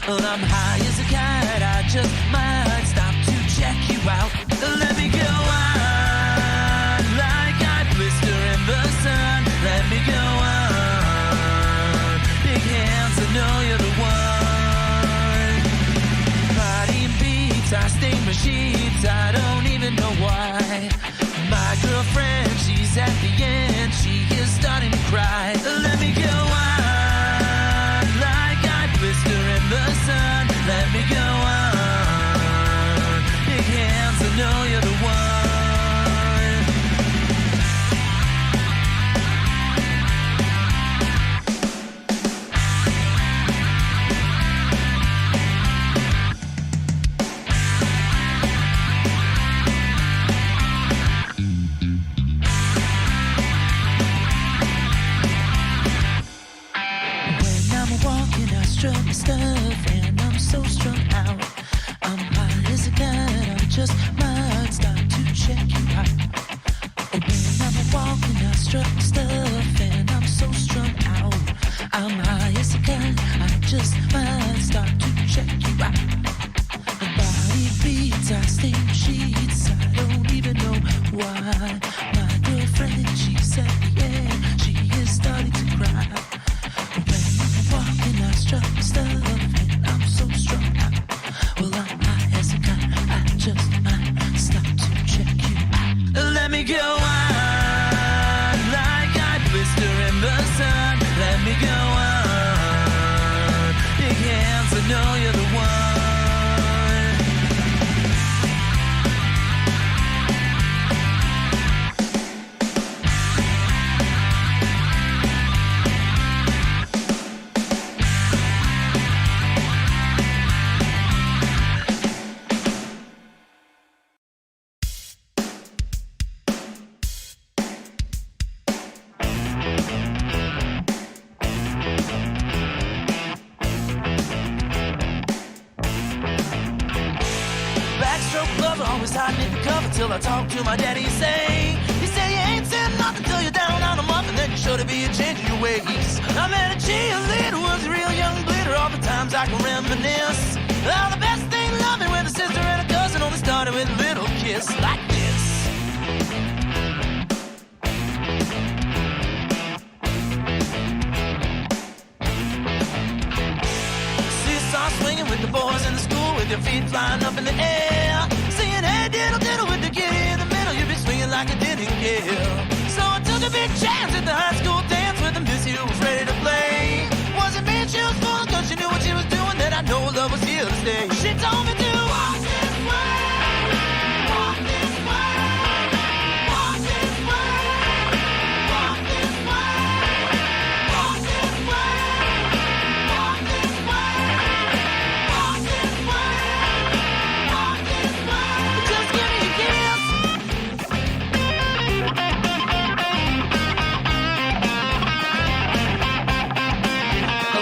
Well, I'm high as a kite, I just might stop to check you out. Let me go on, like I blister in the sun. Let me go on, big hands, I know you're the one. Body and beats, I stain my sheets, I don't even know why. My girlfriend, she's at the end, she is starting to cry. Let me go on, like I blister in the sun. Let me go on, big hands, I know you're the one. Strung stuff and I'm so strung out. I'm high as a kite, I just might stop to check you out. When I'm walking, I struck stuff and I'm so strung out. I'm high as a kite, I just might stop to check you out. My body beats, I stain sheets, I don't even know why. My girlfriend, she's at the end, she is starting to cry. Walking, I struck stuff, and I'm so strung out. Well, I'm high as a kite, I just might stop to check you out. Let me go on, like I blister in the sun. Let me go on, big hands, I know you're the one. Always hiding in the cover till I talk to my daddy. You say you ain't said nothing till you're down on a month, and then you're sure to be a change in your ways. I met a cheerleader, was a real young bleeder. All the times I can reminisce. Well, the best thing loving with a sister and a cousin only started with a little kiss like this. Seesaw swinging with the boys in the school, with your feet flying up in the air. Hey, diddle, diddle with the kid in the middle. You'd be swinging like I didn't care. So I took a big chance at the high school dance with a miss who was ready to play. Wasn't mean she was full, cause she knew what she was doing, that I know love was here to stay. She told me to walk this way, walk this way, walk this way, walk this way, walk this way, walk this way, walk this way. Just give me a kiss.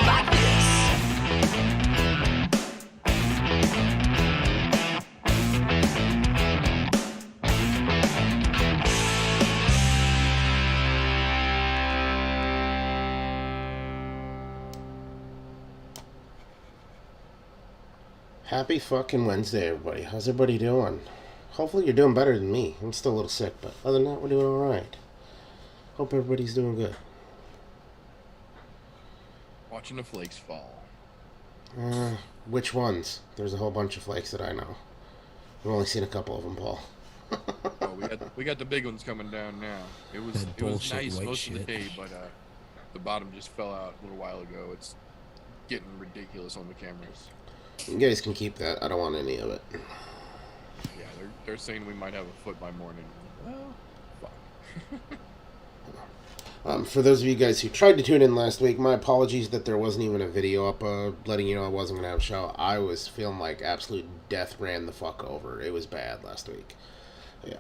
Like this. Happy fucking Wednesday, everybody. How's everybody doing? Hopefully you're doing better than me. I'm still a little sick, but other than that, we're doing alright. Hope everybody's doing good. Watching the flakes fall. Which ones? There's a whole bunch of flakes that I know. I've only seen a couple of them, Paul. Oh, we got the big ones coming down now. It was nice most of the day, but the bottom just fell out a little while ago. It's getting ridiculous on the cameras. You guys can keep that. I don't want any of it. Yeah, they're saying we might have a foot by morning. Well, fuck. For those of you guys who tried to tune in last week, my apologies that there wasn't even a video up letting you know I wasn't going to have a show. I was feeling like absolute death ran the fuck over. It was bad last week. Yeah.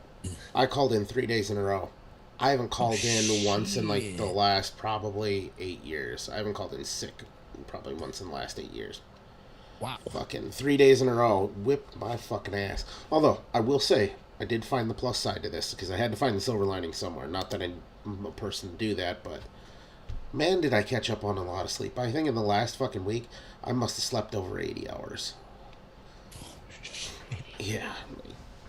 I called in 3 days in a row. I haven't called in once in like the last probably 8 years. I haven't called in sick probably once in the last 8 years. Wow. Fucking 3 days in a row. Whipped my fucking ass. Although, I will say, I did find the plus side to this, because I had to find the silver lining somewhere. Not that I'm a person to do that, but Man, did I catch up on a lot of sleep. I think in the last fucking week, I must have slept over 80 hours. Yeah.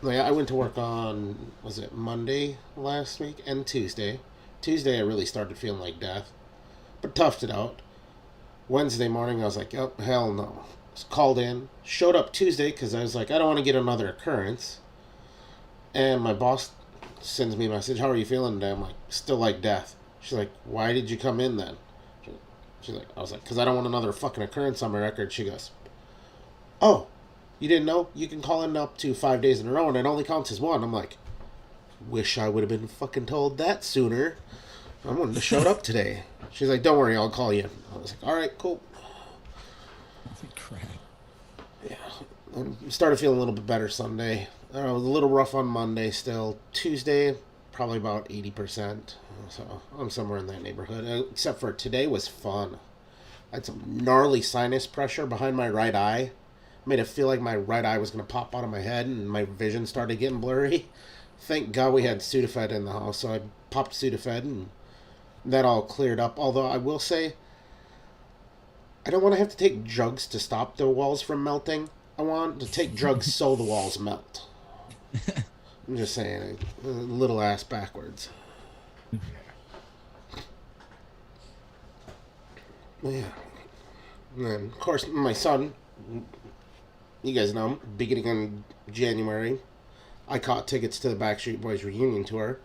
Like, I went to work on, was it Monday last week and Tuesday. Tuesday, I really started feeling like death, but toughed it out. Wednesday morning, I was like, oh, hell no. Was called in, showed up Tuesday because I was like, I don't want to get another occurrence. And my boss sends me a message, how are you feeling today? I'm like, still like death. She's like, why did you come in then? She's like, I was like, because I don't want another fucking occurrence on my record. She goes, oh, you didn't know? You can call in up to 5 days in a row and it only counts as one. I'm like, wish I would have been fucking told that sooner. I wouldn't have showed up today. She's like, don't worry, I'll call you. I was like, all right, cool. Crap. Yeah. I started feeling a little bit better Sunday. I was a little rough on Monday still. Tuesday, probably about 80%. So I'm somewhere in that neighborhood. Except for today was fun. I had some gnarly sinus pressure behind my right eye. Made it feel like my right eye was going to pop out of my head and my vision started getting blurry. Thank God we had Sudafed in the house. So I popped Sudafed and that all cleared up. Although I will say, I don't want to have to take drugs to stop the walls from melting. I want to take drugs so the walls melt. I'm just saying, a little ass backwards. Yeah. And then, of course, my son, you guys know him, beginning in January, I caught tickets to the Backstreet Boys reunion tour.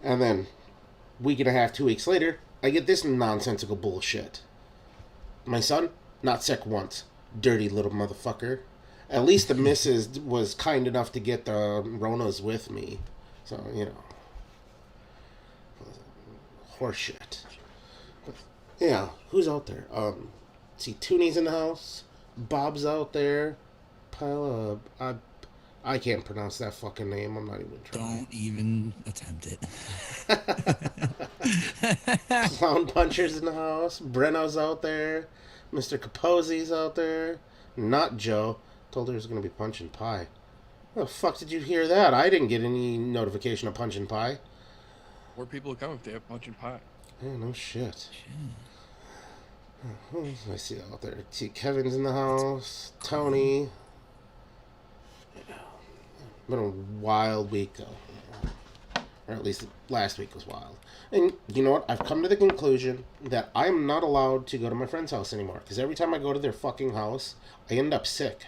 And then, week and a half, 2 weeks later, I get this nonsensical bullshit. My son, not sick once. Dirty little motherfucker. At least the missus was kind enough to get the Ronas with me. So, you know. Horseshit. Yeah, who's out there? See, Toonie's in the house. Bob's out there. Pile of... I can't pronounce that fucking name. I'm not even trying. Don't even attempt it. Clown Puncher's in the house. Brenno's out there. Mr. Capozzi's out there. Not Joe. Told her it was going to be Punch and Pie. How the fuck did you hear that? I didn't get any notification of Punch and Pie. More people come if they have Punch and Pie. Yeah, no shit. Who else do I see out there? See, Kevin's in the house. Tony. Been a wild week, though. Or at least last week was wild. And you know what? I've come to the conclusion that I'm not allowed to go to my friend's house anymore. Because every time I go to their fucking house, I end up sick.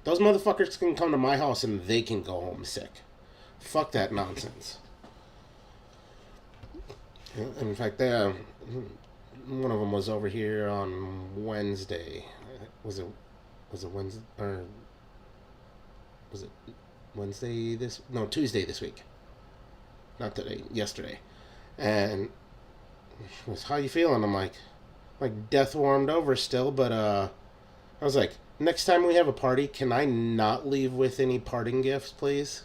Those motherfuckers can come to my house and they can go home sick. Fuck that nonsense. In fact, one of them was over here on Wednesday. Was it Wednesday? Or was it Wednesday this? No, Tuesday this week. Not today, yesterday. And she goes, how you feeling? I'm like death warmed over still, but I was like, next time we have a party, can I not leave with any parting gifts, please?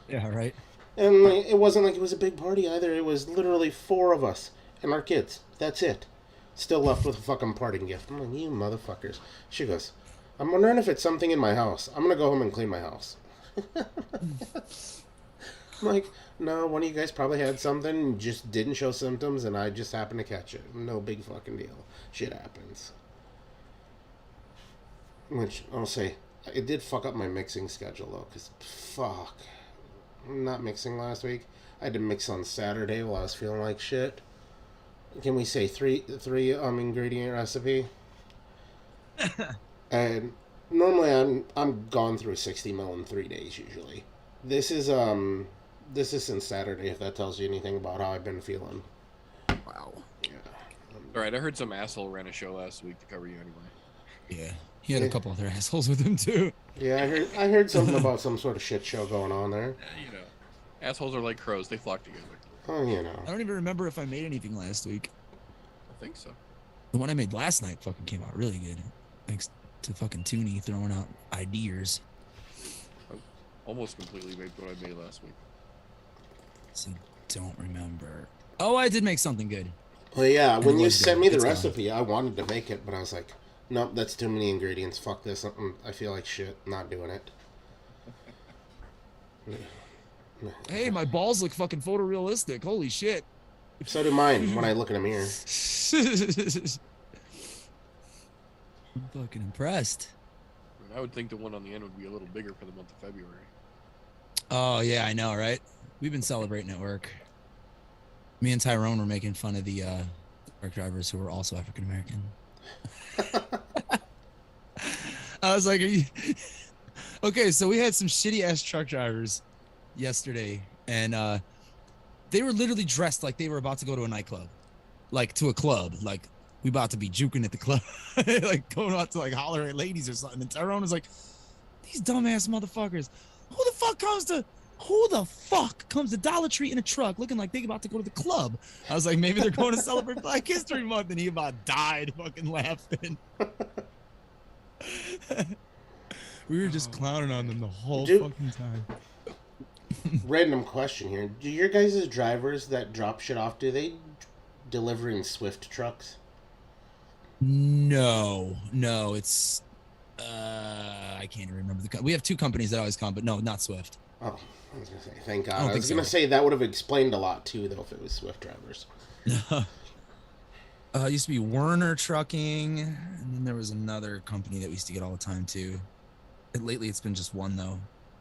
Yeah, right. And it wasn't like it was a big party either. It was literally 4 of us and our kids. That's it. Still left with a fucking parting gift. I'm like, you motherfuckers. She goes, I'm wondering if it's something in my house. I'm going to go home and clean my house. I'm like, no, one of you guys probably had something, just didn't show symptoms, and I just happened to catch it. No big fucking deal. Shit happens. Which, I'll say, it did fuck up my mixing schedule, though, because, fuck. I'm not mixing last week. I had to mix on Saturday while I was feeling like shit. Can we say three ingredient recipe? And normally I'm gone through 60 mil in 3 days usually. This is since Saturday, if that tells you anything about how I've been feeling. Wow. Yeah. Alright, I heard some asshole ran a show last week to cover you anyway. Yeah. He had a couple other assholes with him too. Yeah, I heard something about some sort of shit show going on there. You know, assholes are like crows, they flock together. Oh, you know. I don't even remember if I made anything last week. I think so. The one I made last night fucking came out really good. Thanks to fucking Toonie throwing out ideas. I almost completely made what I made last week. So don't remember. Oh, I did make something good. Well, yeah, when you sent me the It's recipe, I wanted to make it, but I was like, nope, that's too many ingredients. Fuck this. I feel like shit. Not doing it. Hey, my balls look fucking photorealistic. Holy shit. So do mine when I look in a mirror. I'm fucking impressed. I would think the one on the end would be a little bigger for the month of February. Oh yeah, I know, right? We've been celebrating at work. Me and Tyrone were making fun of the truck drivers who were also African American. I was like, are you... Okay, so we had some shitty ass truck drivers yesterday, and they were literally dressed like they were about to go to a nightclub, like to a club, like we about to be juking at the club, like going out to like holler at ladies or something. And Tyrone was like, these dumbass motherfuckers, who the fuck comes to Dollar Tree in a truck looking like they about to go to the club? I was like, maybe they're going to celebrate Black History Month, and he about died fucking laughing. We were just clowning on them the whole fucking time. Random question here. Do your guys' drivers that drop shit off, do they deliver in Swift trucks? No, it's I can't even remember we have two companies that always come, but no, not Swift. Oh, I was gonna say, thank God. I was gonna say that would have explained a lot too, though, if it was Swift drivers. It used to be Werner Trucking, and then there was another company that we used to get all the time too. And lately, it's been just one though.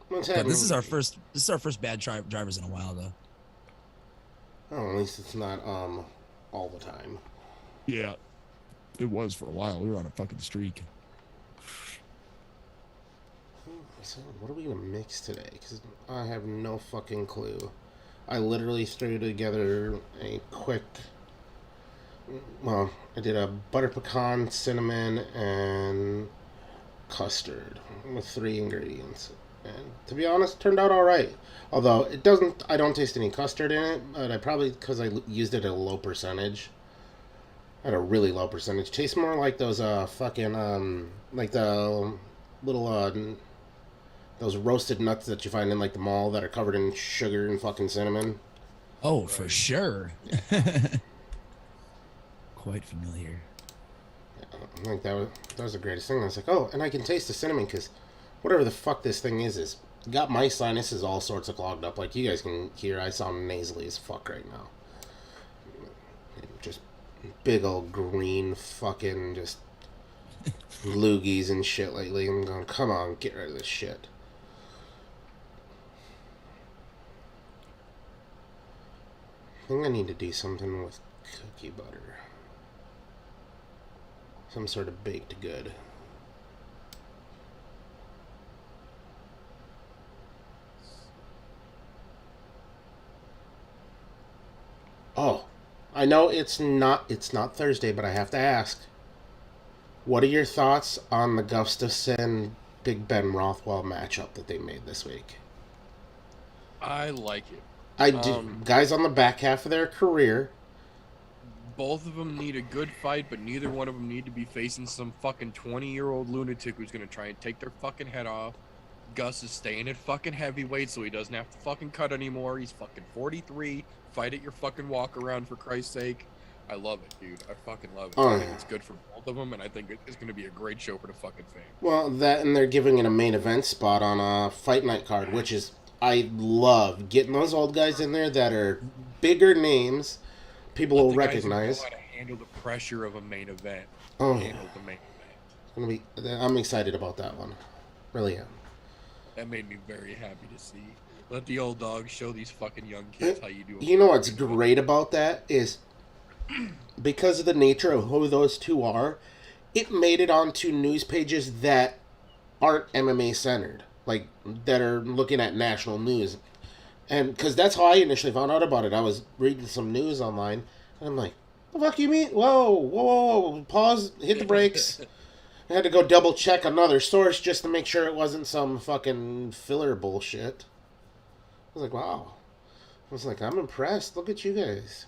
This is our first bad drivers in a while though. Oh, at least it's not all the time. Yeah, it was for a while. We were on a fucking streak. So what are we gonna mix today? Because I have no fucking clue. I literally threw together a quick. Well, I did a butter pecan, cinnamon, and custard with 3 ingredients. And to be honest, it turned out all right. Although it doesn't, I don't taste any custard in it. But I probably, because I used it at a low percentage, at a really low percentage, tastes more like those fucking like the little those roasted nuts that you find in like the mall that are covered in sugar and fucking cinnamon. Oh, for sure. Quite familiar. I think that was the greatest thing. I was like, oh, and I can taste the cinnamon because whatever the fuck this thing is got my sinuses all sorts of clogged up. Like you guys can hear, I sound nasally as fuck right now. Just big old green fucking just loogies and shit lately. I'm going, come on, get rid of this shit. I think I need to do something with cookie butter. Some sort of baked good. Oh, I know it's not Thursday, but I have to ask. What are your thoughts on the Gustafson Big Ben Rothwell matchup that they made this week? I like it. I do. Guys on the back half of their career. Both of them need a good fight, but neither one of them need to be facing some fucking 20-year-old lunatic who's gonna try and take their fucking head off. Gus is staying at fucking heavyweight, so he doesn't have to fucking cut anymore. He's fucking 43. Fight at your fucking walk around, for Christ's sake. I love it, dude. I fucking love it. I think it's good for both of them, and I think it's gonna be a great show for the fucking fans. Well, that and they're giving it a main event spot on a fight night card, which is, I love getting those old guys in there that are bigger names. People will recognize. Know how to handle the pressure of a main event. Oh, handle the main event. It's gonna be. I'm excited about that one. Really am. That made me very happy to see. Let the old dogs show these fucking young kids how you do it. You know what's great about that is because of the nature of who those two are, it made it onto news pages that aren't MMA centered, like that are looking at national news. And because that's how I initially found out about it. I was reading some news online, and I'm like, the fuck you mean? Whoa, pause, hit the brakes. I had to go double check another source just to make sure it wasn't some fucking filler bullshit. I was like, wow. I was like, I'm impressed. Look at you guys.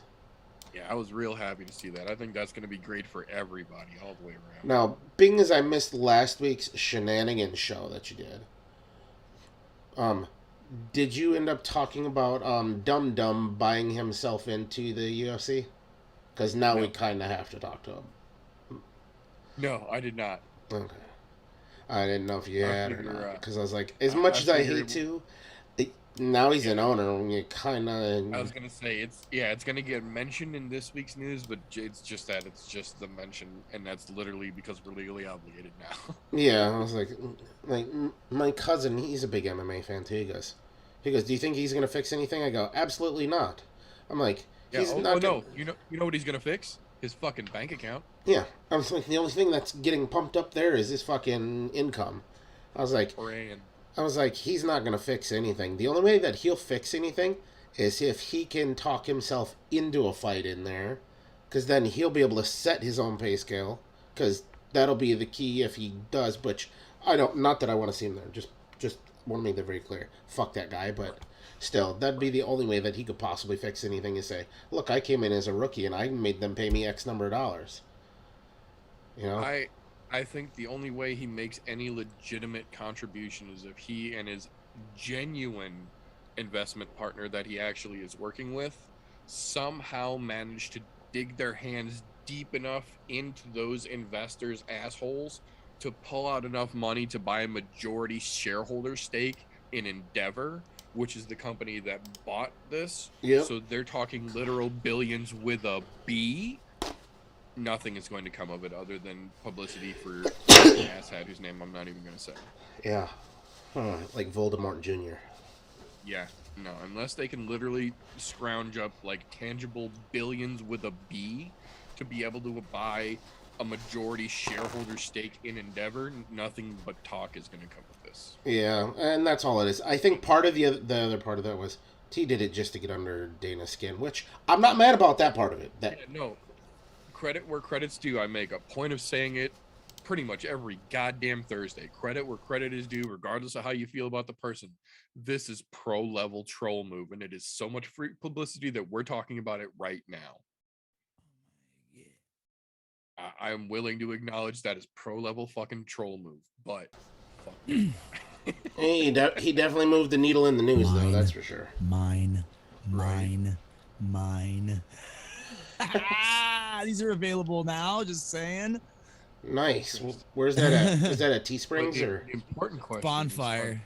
Yeah, I was real happy to see that. I think that's going to be great for everybody all the way around. Now, being as I missed last week's Shenanigans show that you did you end up talking about Dum Dum buying himself into the UFC? Because now we kind of have to talk to him. No, I did not. Okay. I didn't know if you had or not. Because I was like, as much as I hate to, now he's an owner, and you kind I was of. gonna say it's gonna get mentioned in this week's news, but it's just the mention, and that's literally because we're legally obligated now. Yeah, I was like my cousin, he's a big MMA fan too. He goes, do you think he's gonna fix anything? I go, absolutely not. I'm like, Yeah. he's Oh, not gonna. no. You know what he's gonna fix? His fucking bank account. Yeah, I was like, the only thing that's getting pumped up there is his fucking income. I was like, Brand. he's not gonna fix anything. The only way that he'll fix anything is if he can talk himself into a fight in there, because then he'll be able to set his own pay scale. Because that'll be the key if he does. Which I don't. Not that I want to see him there. Just want to make that very clear. Fuck that guy. But still, that'd be the only way that he could possibly fix anything. Is say, look, I came in as a rookie and I made them pay me X number of dollars. You know. I think the only way he makes any legitimate contribution is if he and his genuine investment partner that he actually is working with somehow manage to dig their hands deep enough into those investors' assholes to pull out enough money to buy a majority shareholder stake in Endeavor, which is the company that bought this. Yep. So they're talking literal billions with a B. Nothing is going to come of it other than publicity for an asshat whose name I'm not even going to say. Yeah. Like Voldemort Jr. Yeah, no, unless they can literally scrounge up like tangible billions with a B to be able to buy a majority shareholder stake in Endeavor, nothing but talk is going to come of this. Yeah, and that's all it is. I think part of the other part of that was T did it just to get under Dana's skin, which I'm not mad about that part of it. That Yeah, no, credit where credit's due. I make a point of saying it pretty much every goddamn Thursday. Credit where credit is due, regardless of how you feel about the person. This is pro level troll move, and it is so much free publicity that we're talking about it right now. I am willing to acknowledge that is pro level fucking troll move, but fuck. he definitely moved the needle in the news, though. That's for sure. Mine. These are available now. Just saying. Nice. Where's that at? Is that at Teesprings The or? important question Bonfire.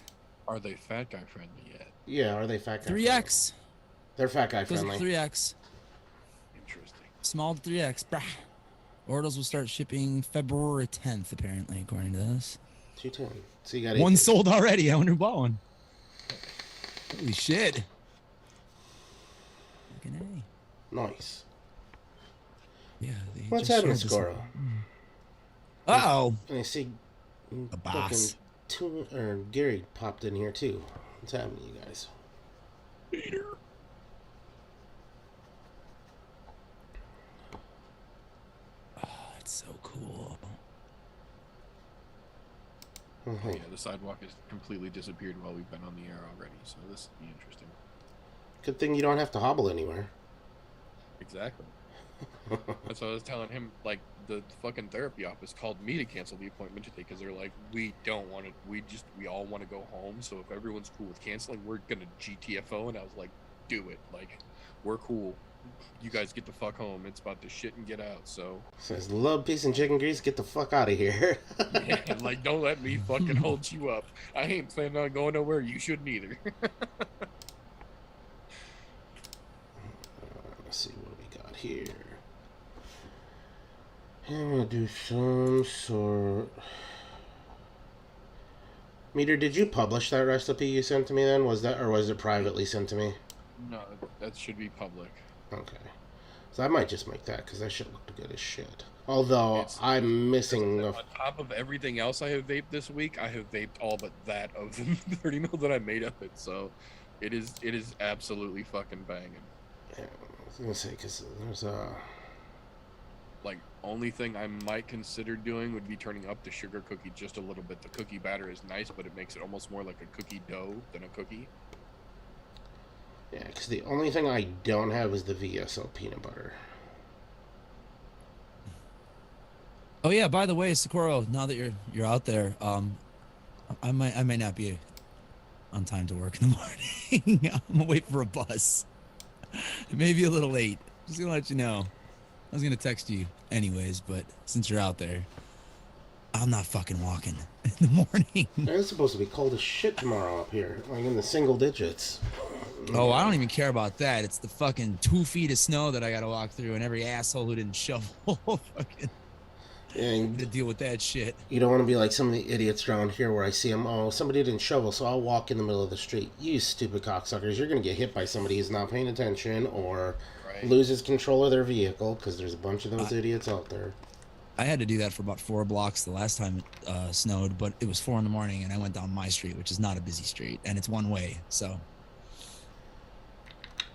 Are they fat guy friendly yet? Yeah, are they fat guy? 3X. They're fat guy Goes friendly. with 3X. Interesting. Small to 3X. Brah. Orders will start shipping February 10th, apparently, according to this. 210. So you got One sold already. I wonder who bought one. Holy shit. Fucking A. Nice. Yeah. What's happening, Scoro? Uh-oh. I see. A boss. Gary popped in here too. What's happening, you guys? Peter. Oh, it's so cool. Mhm. Yeah, the sidewalk has completely disappeared while we've been on the air already, so this will be interesting. Good thing you don't have to hobble anywhere. Exactly. That's what I was telling him. Like, the fucking therapy office called me to cancel the appointment today because they're like, we don't want to. We all want to go home. So if everyone's cool with canceling, we're gonna GTFO. And I was like, do it. Like, we're cool. You guys get the fuck home. It's about to shit and get out. So Says love, peace, and chicken grease. Get the fuck out of here. yeah, like, don't let me fucking hold you up. I ain't planning on going nowhere. You shouldn't either. Let's see what we got here. I'm gonna do some sort. Meter, did you publish that recipe you sent to me then? Was it privately sent to me? No, that should be public. Okay. So I might just make that because that shit looked good as shit. Although I'm missing On top of everything else I have vaped this week, I have vaped all but that of the 30 mil that I made of it. So it is absolutely fucking banging. Yeah, I was gonna say because there's Like, only thing I might consider doing would be turning up the sugar cookie just a little bit. The cookie batter is nice, but it makes it almost more like a cookie dough than a cookie. yeah, because the only thing I don't have is the VSO peanut butter. Oh yeah. By the way, Socorro, now that you're out there, I might not be on time to work in the morning. I'm gonna wait for a bus. It may be a little late. Just gonna let you know. I was gonna text you anyways, but since you're out there, I'm not fucking walking in the morning. It's supposed to be cold as shit tomorrow up here, like in the single digits. Oh, I don't even care about that. It's the fucking 2 feet of snow that I got to walk through, and every asshole who didn't shovel fucking to And deal with that shit. you don't want to be like some of the idiots around here where I see them, oh, somebody didn't shovel, so I'll walk in the middle of the street. You stupid cocksuckers. You're going to get hit by somebody who's not paying attention or Right. loses control of their vehicle because there's a bunch of those idiots out there. I had to do that for about 4 blocks the last time it snowed, but it was 4 in the morning, and I went down my street, which is not a busy street, and it's one way. So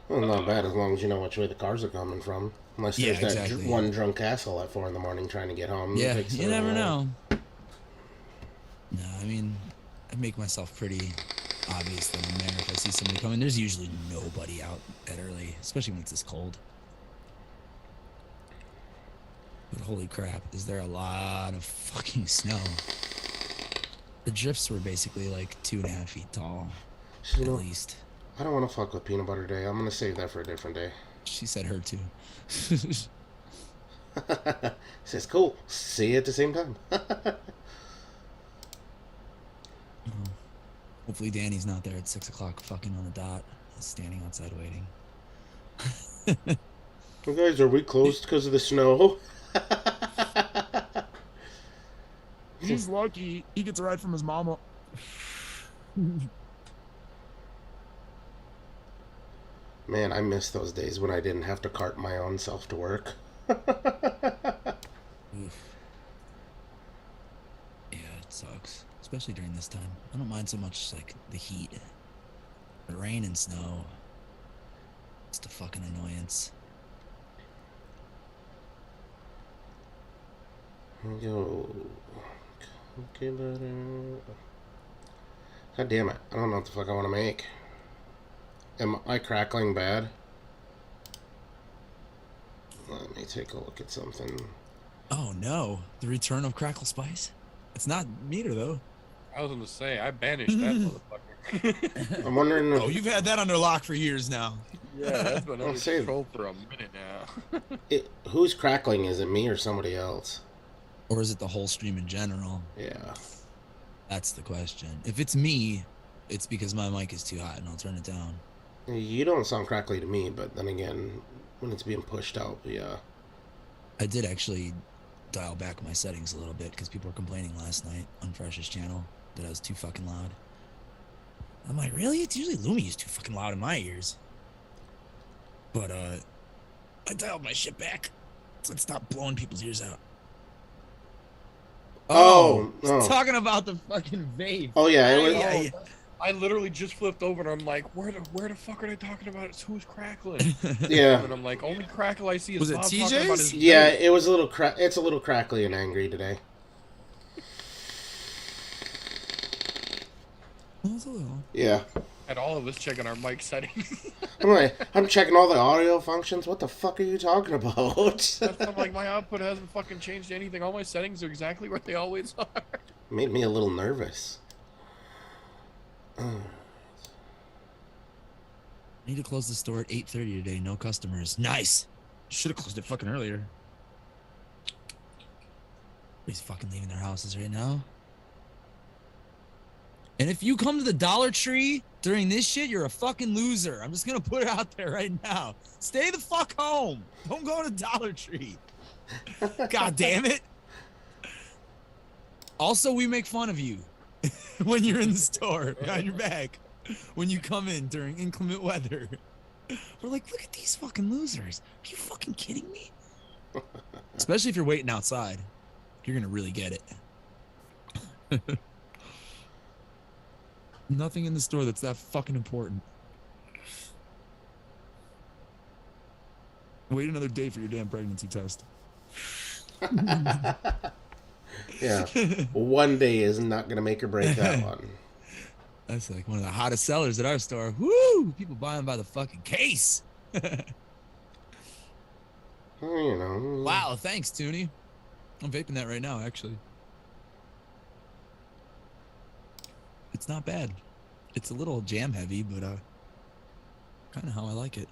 Well, not bad as long as you know which way the cars are coming from. Unless Yeah, there's that exactly. one drunk asshole at 4 in the morning trying to get home. yeah, Takes you the never wrong way. know. No, I mean, I make myself pretty obvious that I'm there. If I see somebody coming, there's usually nobody out that early, especially when it's this cold. But holy crap, is there a lot of fucking snow? The drifts were basically like 2.5 feet tall, You at know, least. I don't want to fuck with peanut butter day. I'm going to save that for a different day. She said her too. Says, cool. See you at the same time. Hopefully Danny's not there at 6 o'clock fucking on the dot. He's standing outside waiting. Well, guys, are we closed because of the snow? He's lucky. He gets a ride from his mama. Man, I miss those days when I didn't have to cart my own self to work. Oof. Yeah, it sucks. Especially during this time. I don't mind so much like the heat. But rain and snow. It's the fucking annoyance. Yo. Okay, butter. God damn it. I don't know what the fuck I want to make. Am I crackling bad? Let me take a look at something. Oh no. The return of Crackle Spice? It's not meter though. I was gonna say I banished that motherfucker. I'm wondering Oh, you've had that under lock for years now. Yeah, that's been under say- control for a minute now. who's crackling. Is it me or somebody else? Or is it the whole stream in general? Yeah. That's the question. If it's me, it's because my mic is too hot and I'll turn it down. You don't sound crackly to me, but then again, when it's being pushed out, yeah. I did actually dial back my settings a little bit because people were complaining last night on Fresh's channel that I was too fucking loud. I'm like, really? It's usually Lumi is too fucking loud in my ears. But I dialed my shit back so it stopped blowing people's ears out. Oh, I was talking about the fucking vape. Oh yeah, it was. Yeah. I literally just flipped over and I'm like, where the fuck are they talking about? It's who's crackling? Yeah. And I'm like, only crackle I see is Was it Bob talking about TJ's? his Yeah, vape. it was a little it's a little crackly and angry today. Well, it's a little. Yeah. Had all of us checking our mic settings. I'm checking all the audio functions. What the fuck are you talking about? I'm like, my output hasn't fucking changed anything. All my settings are exactly where they always are. Made me a little nervous. I need to close the store at 8:30 today. No customers. Nice. Should have closed it fucking earlier. Everybody's fucking leaving their houses right now. And if you come to the Dollar Tree during this shit, you're a fucking loser. I'm just gonna put it out there right now. Stay the fuck home. Don't go to Dollar Tree. God damn it. Also, we make fun of you when you're in the store behind your back. When you come in during inclement weather. We're like, look at these fucking losers. Are you fucking kidding me? Especially if you're waiting outside. You're gonna really get it. Nothing in the store that's that fucking important. Wait another day for your damn pregnancy test. Yeah. One day is not gonna make or break that one. That's like one of the hottest sellers at our store. Woo! People buy them by the fucking case. Well, you know. Wow, thanks, Toonie. I'm vaping that right now, actually. It's not bad. It's a little jam heavy, but kind of how I like it.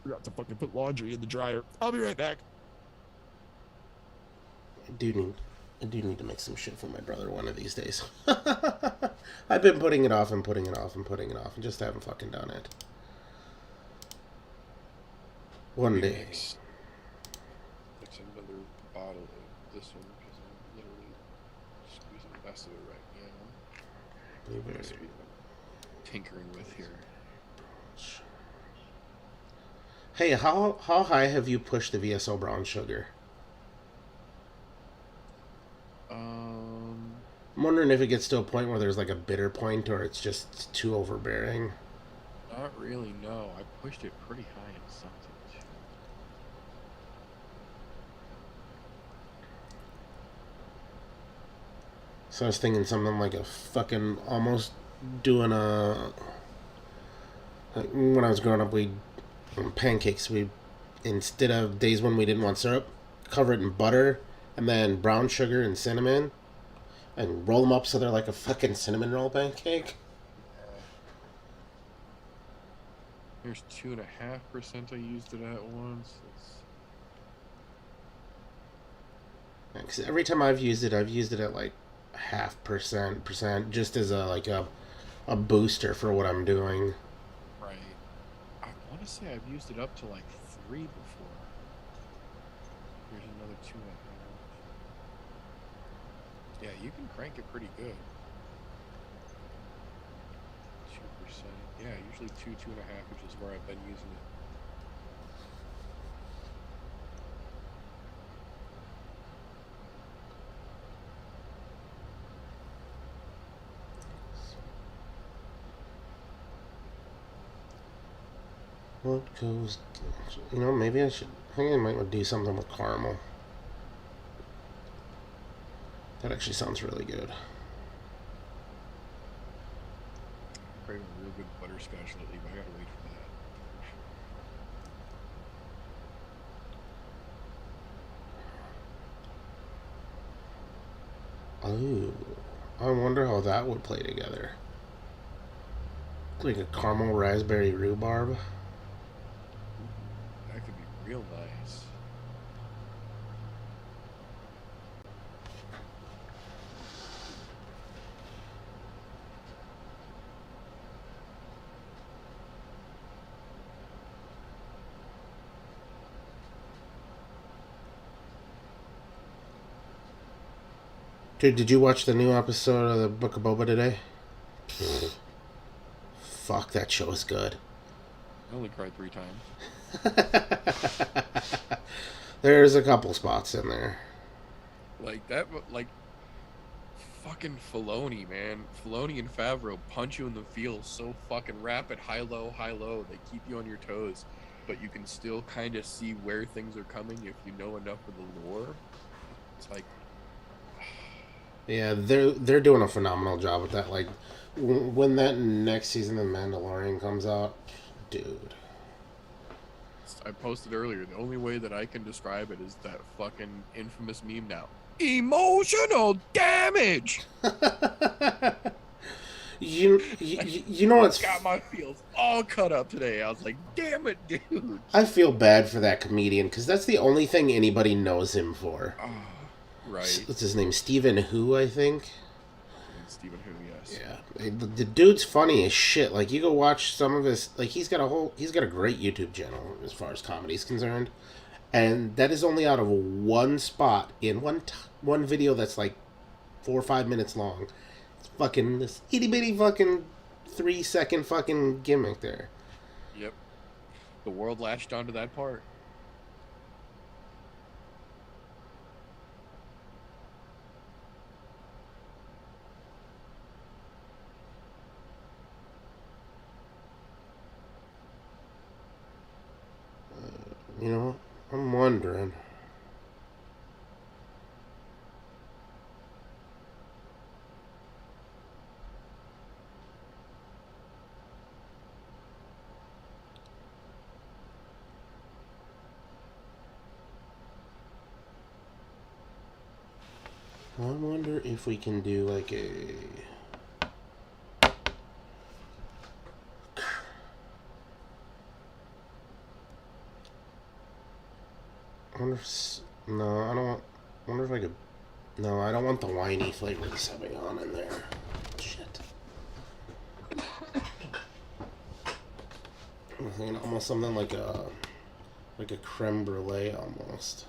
Forgot to fucking put laundry in the dryer. I'll be right back. I do need to make some shit for my brother one of these days. I've been putting it off and putting it off and putting it off and just haven't fucking done it. One day. Mix another bottle of this one because I'm literally squeezing the best of it right now. Blueberry. That's what I'm tinkering with here. Hey, how high have you pushed the VSO brown sugar? I'm wondering if it gets to a point where there's like a bitter point or it's just too overbearing. Not really, no. I pushed it pretty high in something too. So I was thinking something like a fucking almost doing a. Like when I was growing up, we pancakes. We instead of days when we didn't want syrup, cover it in butter and then brown sugar and cinnamon, and roll them up so they're like a fucking cinnamon roll pancake. Here's 2.5% I used it at once. Because every time I've used it at like 0.5% just as a booster for what I'm doing. Right. I want to say I've used it up to like 3 before. Here's another 2.5. Yeah, you can crank it pretty good. 2%. Yeah, usually 2.5, which is where I've been using it. What goes... You know, maybe I should... I think I might do something with caramel. That actually sounds really good. Craving a real good butterscotch lately, but I gotta wait for that. Oh, I wonder how that would play together. Like a caramel raspberry rhubarb. That could be real nice. Dude, did you watch the new episode of the Book of Boba today? Fuck, that show is good. I only cried 3 times. There's a couple spots in there. Like that, like fucking Filoni, man. Filoni and Favreau punch you in the feels so fucking rapid, high low, high low. They keep you on your toes, but you can still kind of see where things are coming if you know enough of the lore. It's like, Yeah, they're doing a phenomenal job with that. Like, when that next season of Mandalorian comes out, dude. I posted earlier, the only way that I can describe it is that fucking infamous meme now. Emotional damage! You know what's... Got my feels all cut up today. I was like, damn it, dude. I feel bad for that comedian, because that's the only thing anybody knows him for. Oh, right. What's his name? Stephen Who, I think? Stephen Who, yes. Yeah. The dude's funny as shit. Like, you go watch some of his... Like, he's got a great YouTube channel as far as comedy is concerned. And that is only out of one spot in one video that's like 4 or 5 minutes long. It's fucking this itty bitty fucking 3-second fucking gimmick there. Yep. The world latched onto that part. You know, I'm wondering. I wonder if we can do like a... I wonder no, I don't want. I wonder if I could. No, I don't want the winey flavor of the Sauvignon in there. Shit. I'm thinking almost something like a creme brulee almost.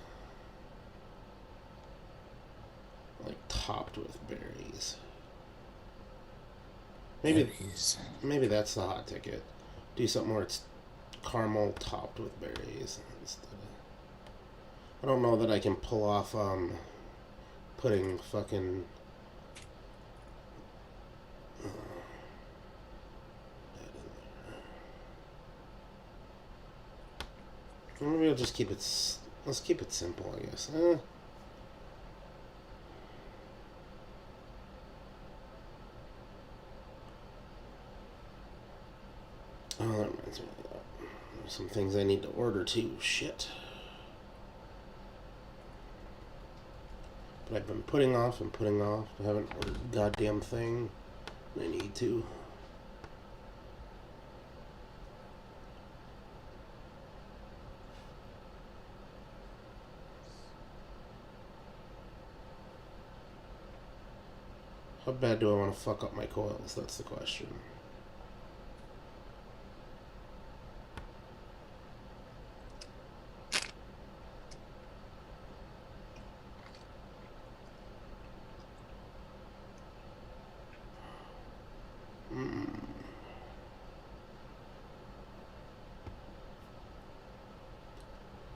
Like topped with berries. Maybe that's the hot ticket. Do something where it's caramel topped with berries instead of. I don't know that I can pull off putting fucking that in there. Maybe I'll just keep it. Let's keep it simple, I guess. Oh, that reminds me of that. There's some things I need to order too. Shit. But I've been putting off and putting off. I haven't ordered a goddamn thing. I need to. How bad do I want to fuck up my coils? That's the question.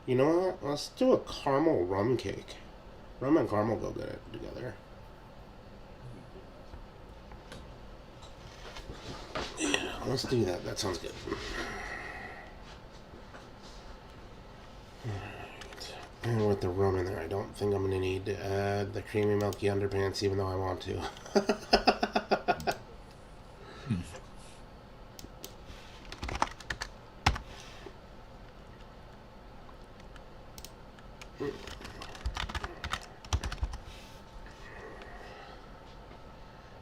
You know what? Let's do a caramel rum cake. Rum and caramel go good together. Yeah, let's do that. That sounds good. Alright. And with the rum in there, I don't think I'm going to need to add the creamy milky underpants, even though I want to.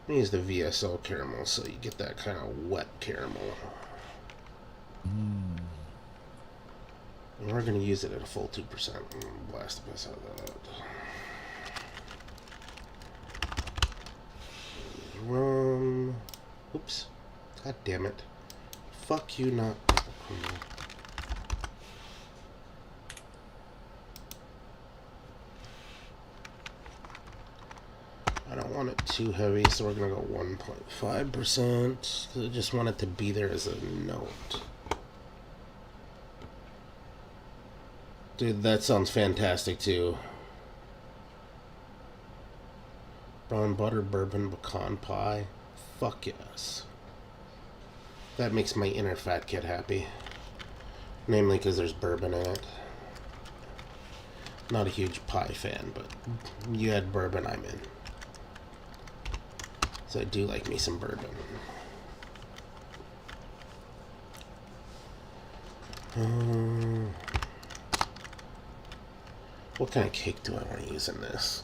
I use the VSO caramel, so you get that kind of wet caramel. And we're going to use it at a full 2%. Blast the piss out of that. Rum. Oops. God damn it. Fuck you, not. I don't want it too heavy, so we're going to go 1.5%. I just want it to be there as a note. Dude, that sounds fantastic, too. Brown butter bourbon pecan pie. Fuck yes. That makes my inner fat kid happy. Namely because there's bourbon in it. Not a huge pie fan, but you add bourbon, I'm in. So I do like me some bourbon. What kind of cake do I want to use in this?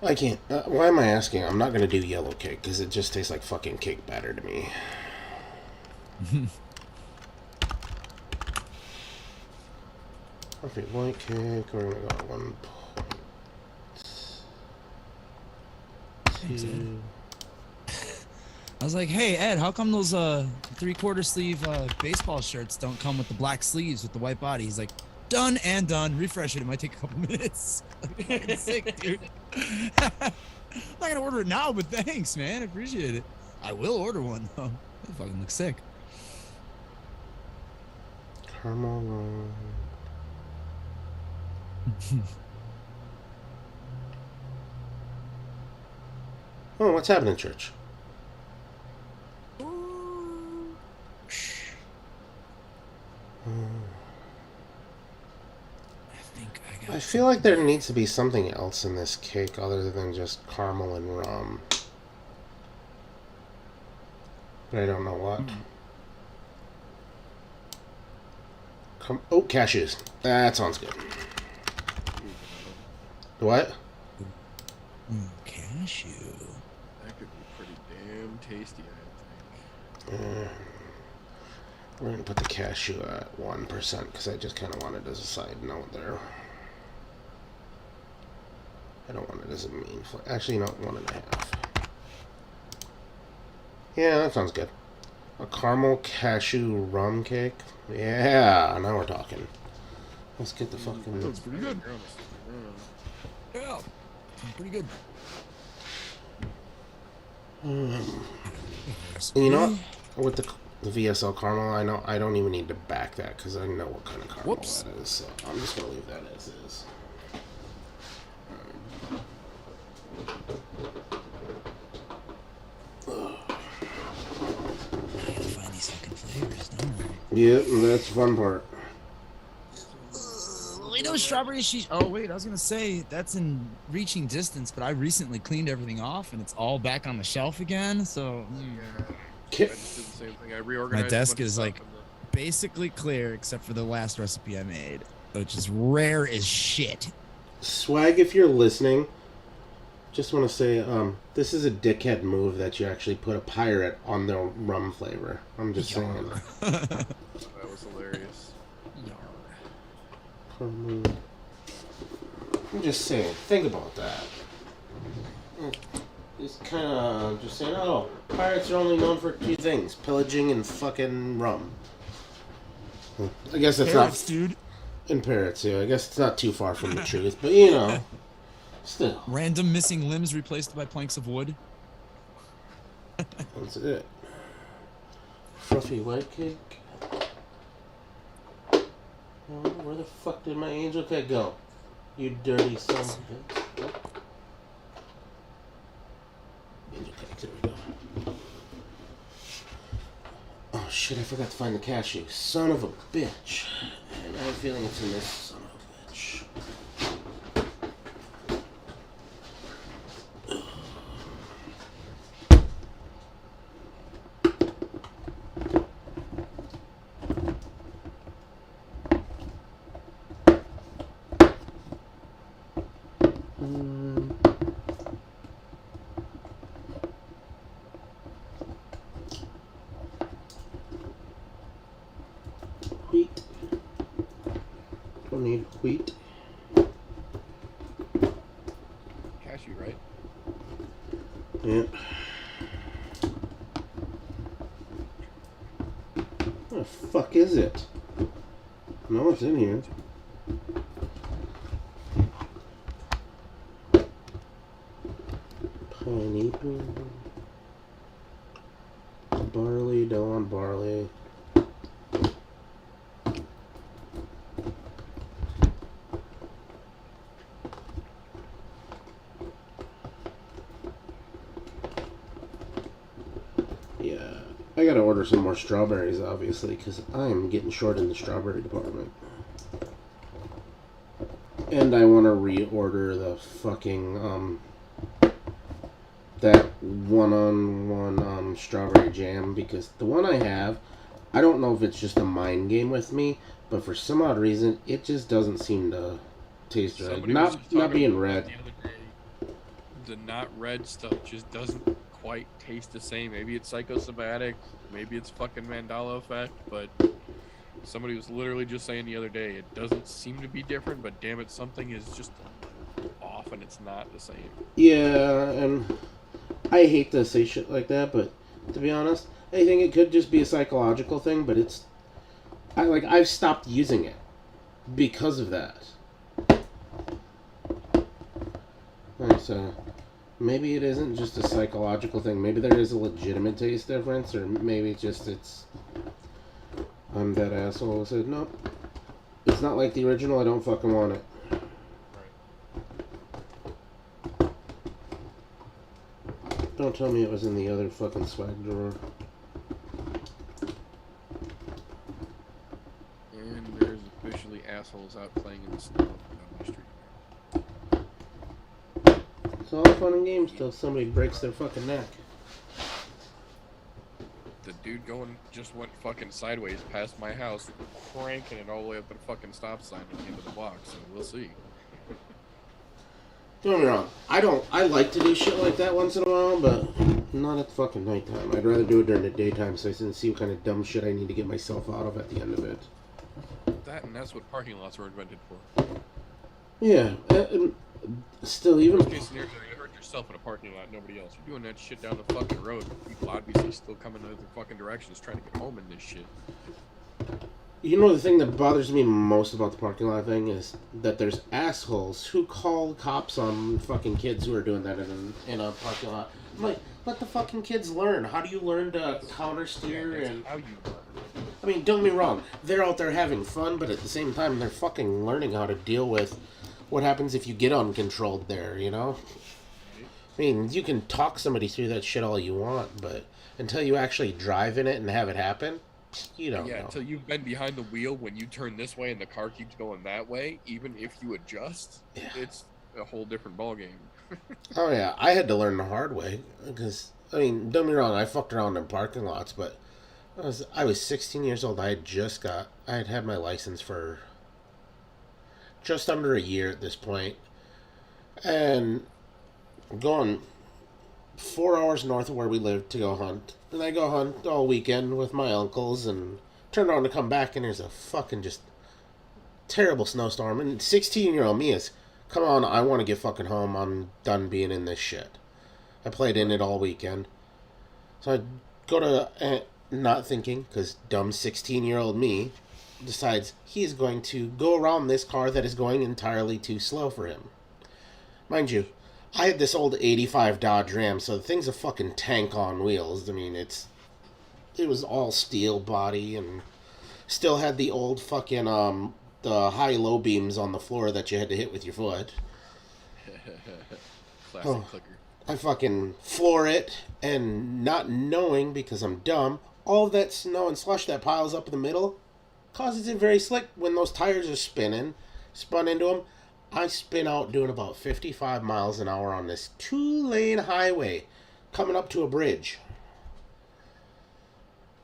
I can't. Why am I asking? I'm not going to do yellow cake because it just tastes like fucking cake batter to me. Perfect white cake. We're going to go 1.2. I was like, hey, Ed, how come those 3/4 sleeve baseball shirts don't come with the black sleeves with the white body? He's like, done and done. Refresh it. It might take a couple minutes. I'm sick, dude. I'm not going to order it now, but thanks, man. I appreciate it. I will order one, though. That fucking looks sick. Caramel rum. Oh, what's happening, church? I feel like there needs to be something else in this cake other than just caramel and rum. But I don't know what. Oh, cashews. That sounds good. What? Cashew. That could be pretty damn tasty, I think. We're gonna put the cashew at 1% because I just kind of want it as a side note there. I don't want it as a mean flavor. Actually, no, 1.5. Yeah, that sounds good. A caramel cashew rum cake. Yeah, now we're talking. Let's get the fucking. That's pretty good. Yeah, pretty good. You know what? With the VSL caramel, I know I don't even need to back that because I know what kind of caramel that is. So I'm just gonna leave that as is. I gotta find these fucking flavors, don't I? Yeah, that's the fun part. We know strawberry sheesh. Oh wait, I was gonna say that's in reaching distance, but I recently cleaned everything off and it's all back on the shelf again. So I Ki- just did the same thing. I reorganized. my a desk bunch of is stuff like in basically clear except for the last recipe I made, which is rare as shit. Swag, if you're listening, just want to say, this is a dickhead move that you actually put a pirate on the rum flavor. I'm just saying. that was hilarious. I'm just saying. Think about that. It's kind of just saying, oh, pirates are only known for 2 things: pillaging and fucking rum. I guess that's Parrots, not... dude. And parrots, yeah. I guess it's not too far from the truth, but you know, still. Random missing limbs replaced by planks of wood. That's it. Fluffy white cake. Oh, where the fuck did my angel cake go? You dirty son of a bitch. Angel cake, there we go. Oh shit, I forgot to find the cashew. Son of a bitch. And I have a feeling it's in this son of a bitch. Wheat. Don't need wheat. Cashew, right? Yeah. What the fuck is it? No, it's in here. Pineapple. Barley, don't want barley. Yeah, I gotta order some more strawberries, obviously, because I'm getting short in the strawberry department. And I want to reorder the fucking, that one-on-one, strawberry jam, because the one I have, I don't know if it's just a mind game with me, but for some odd reason, it just doesn't seem to taste right. Somebody was Not talking not being about red. the other day. The not red stuff just doesn't quite taste the same. Maybe it's psychosomatic, maybe it's fucking Mandela effect, but somebody was literally just saying the other day it doesn't seem to be different, but damn it, something is just off and it's not the same. Yeah, and I hate to say shit like that, but to be honest, I think it could just be a psychological thing, but I've stopped using it because of that. Like, so maybe it isn't just a psychological thing. Maybe there is a legitimate taste difference, or maybe I'm that asshole who said, nope, it's not like the original, I don't fucking want it. Don't tell me it was in the other fucking swag drawer. And there's officially assholes out playing in the snow on my street. It's all fun and games till somebody breaks their fucking neck. The dude just went fucking sideways past my house, cranking it all the way up to the fucking stop sign at the end of the block, so we'll see. Don't get me wrong. I like to do shit like that once in a while, but Not at fucking nighttime. I'd rather do it during the daytime so I can see what kind of dumb shit I need to get myself out of at the end of it. That's what parking lots were invented for. Yeah, and still, even... Worst case scenario, you hurt yourself in a parking lot, nobody else. You're doing that shit down the fucking road. People obviously still coming in other fucking directions trying to get home in this shit. You know, the thing that bothers me most about the parking lot thing is that there's assholes who call cops on fucking kids who are doing that in a parking lot. I'm like, let the fucking kids learn. How do you learn to counter steer? Yeah, And how you learn. I mean, don't get me wrong. They're out there having fun, but at the same time, they're fucking learning how to deal with what happens if you get uncontrolled there, you know? I mean, you can talk somebody through that shit all you want, but until you actually drive in it and have it happen, you don't know. Until you've been behind the wheel when you turn this way and the car keeps going that way, even if you adjust, it's a whole different ballgame. Oh yeah, I had to learn the hard way because I mean, don't get me wrong, I fucked around in parking lots, but I was 16 years old. I had had my license for just under a year at this point, and going 4 hours north of where we lived to go hunt, and I go hunt all weekend with my uncles, and turn around to come back, and there's a fucking just terrible snowstorm, and 16-year-old me is, come on, I want to get fucking home. I'm done being in this shit. I played in it all weekend. So I go to, not thinking, because dumb 16-year-old me decides he is going to go around this car that is going entirely too slow for him. Mind you, I had this old 85 Dodge Ram, so the thing's a fucking tank on wheels. I mean, it was all steel body and still had the old fucking, the high-low beams on the floor that you had to hit with your foot. Classic clicker. I fucking floor it, and not knowing, because I'm dumb, all of that snow and slush that piles up in the middle causes it very slick when those tires are spun into them. I spin out doing about 55 miles an hour on this 2-lane highway coming up to a bridge.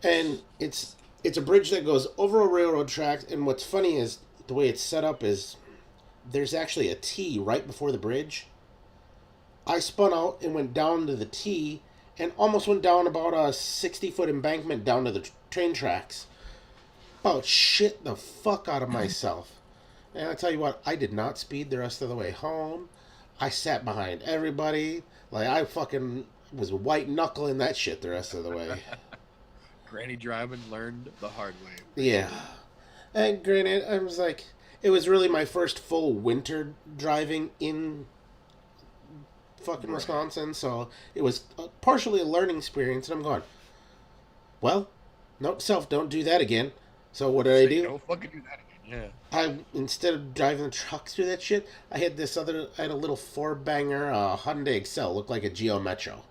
And it's a bridge that goes over a railroad track, and what's funny is the way it's set up is there's actually a T right before the bridge. I spun out and went down to the T and almost went down about a 60-foot embankment down to the train tracks. About shit the fuck out of myself. And I tell you what, I did not speed the rest of the way home. I sat behind everybody. Like, I fucking was white knuckling that shit the rest of the way. Granny driving learned the hard way. Yeah. And granted, I was like, it was really my first full winter driving in fucking Wisconsin, so it was partially a learning experience, and I'm going, well, note to self, don't do that again. So what did I do? Don't fucking do that again, yeah. I, instead of driving the truck through that shit, I had a little 4-banger Hyundai Excel, looked like a Geo Metro.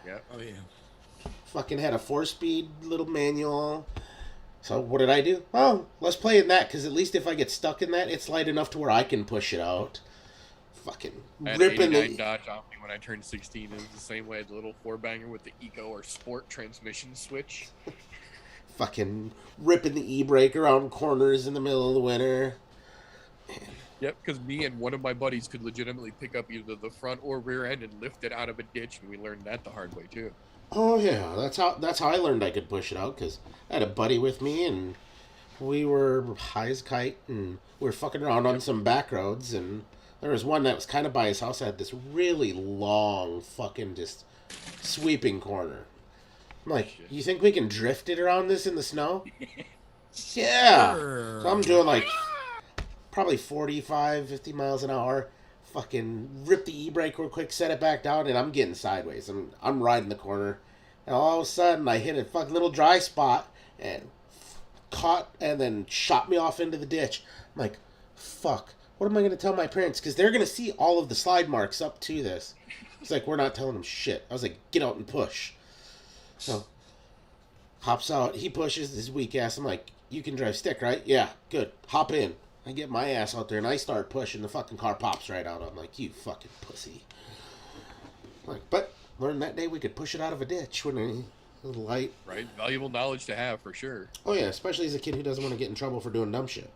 Yeah. Oh yeah. Fucking had a 4-speed little manual. So what did I do? Oh, let's play in that, because at least if I get stuck in that, it's light enough to where I can push it out. Fucking I had ripping 89 the... Dodge Omni when I turned 16. It was the same way, the little 4-banger with the Eco or Sport transmission switch. Fucking ripping the e-brake around corners in the middle of the winter. Yep, because me and one of my buddies could legitimately pick up either the front or rear end and lift it out of a ditch, and we learned that the hard way too. Oh yeah, that's how I learned I could push it out, because I had a buddy with me, and we were high as a kite, and we were fucking around on some back roads, and there was one that was kind of by his house that had this really long fucking just sweeping corner. I'm like, you think we can drift it around this in the snow? Yeah. So I'm doing like probably 45, 50 miles an hour. Fucking rip the e-brake real quick, set it back down, and I'm getting sideways. I'm riding the corner. And all of a sudden, I hit a fucking little dry spot and caught and then shot me off into the ditch. I'm like, fuck. What am I going to tell my parents? Because they're going to see all of the slide marks up to this. It's like, we're not telling them shit. I was like, get out and push. So, hops out. He pushes his weak ass. I'm like, you can drive stick, right? Yeah, good. Hop in. I get my ass out there and I start pushing. The fucking car pops right out. I'm like, you fucking pussy. Like, but learned that day we could push it out of a ditch when a little light. Right? Valuable knowledge to have, for sure. Oh yeah, especially as a kid who doesn't want to get in trouble for doing dumb shit.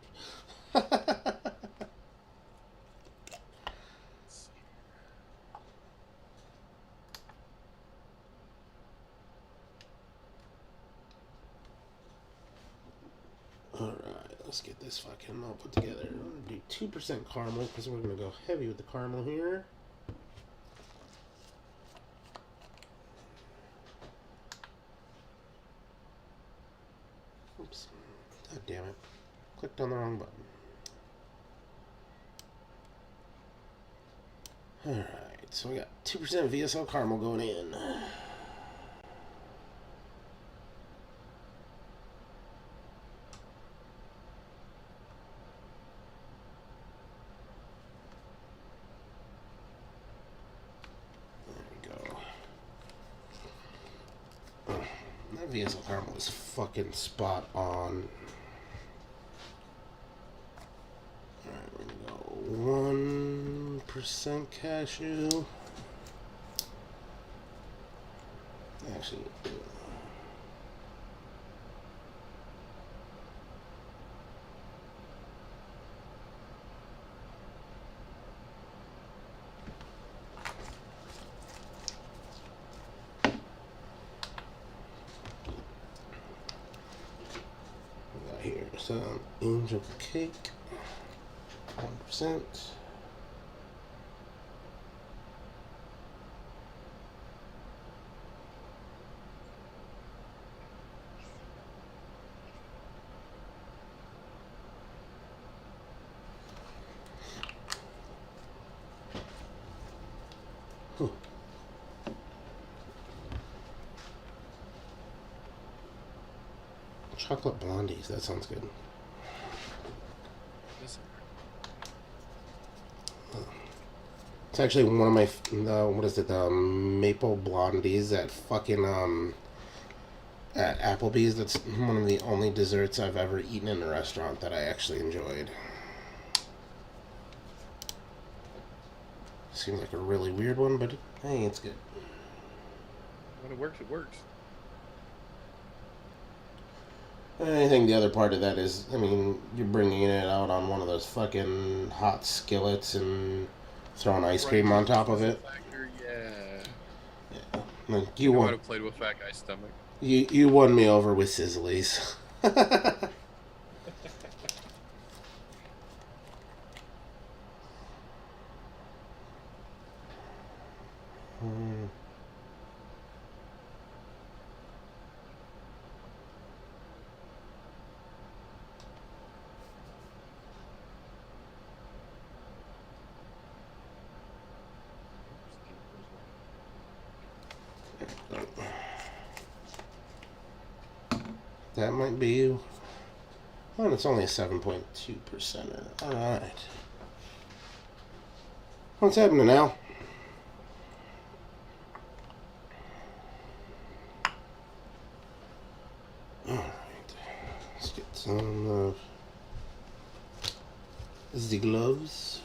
Let's get this fucking all put together. I'm gonna do 2% caramel because we're gonna go heavy with the caramel here. Oops. God damn it. Clicked on the wrong button. Alright, so we got 2% VSL caramel going in. That VSL caramel is fucking spot on. Alright, we're gonna go 1% cashew. Actually, here some angel cake, 1%. Whew. Chocolate blondies, that sounds good. It's actually one of my, what is it, the maple blondies at fucking, at Applebee's. That's one of the only desserts I've ever eaten in a restaurant that I actually enjoyed. Seems like a really weird one, but hey, it's good. When it works, it works. I think the other part of that is, I mean, you're bringing it out on one of those fucking hot skillets and throwing ice cream on top of it. Factor, yeah. Yeah. Like, You know how to play with a fat guy's stomach. You won me over with Sizzlies. That might be. Well, it's only a 7.2%. Alright. What's happening now? Alright. Let's get some of the gloves.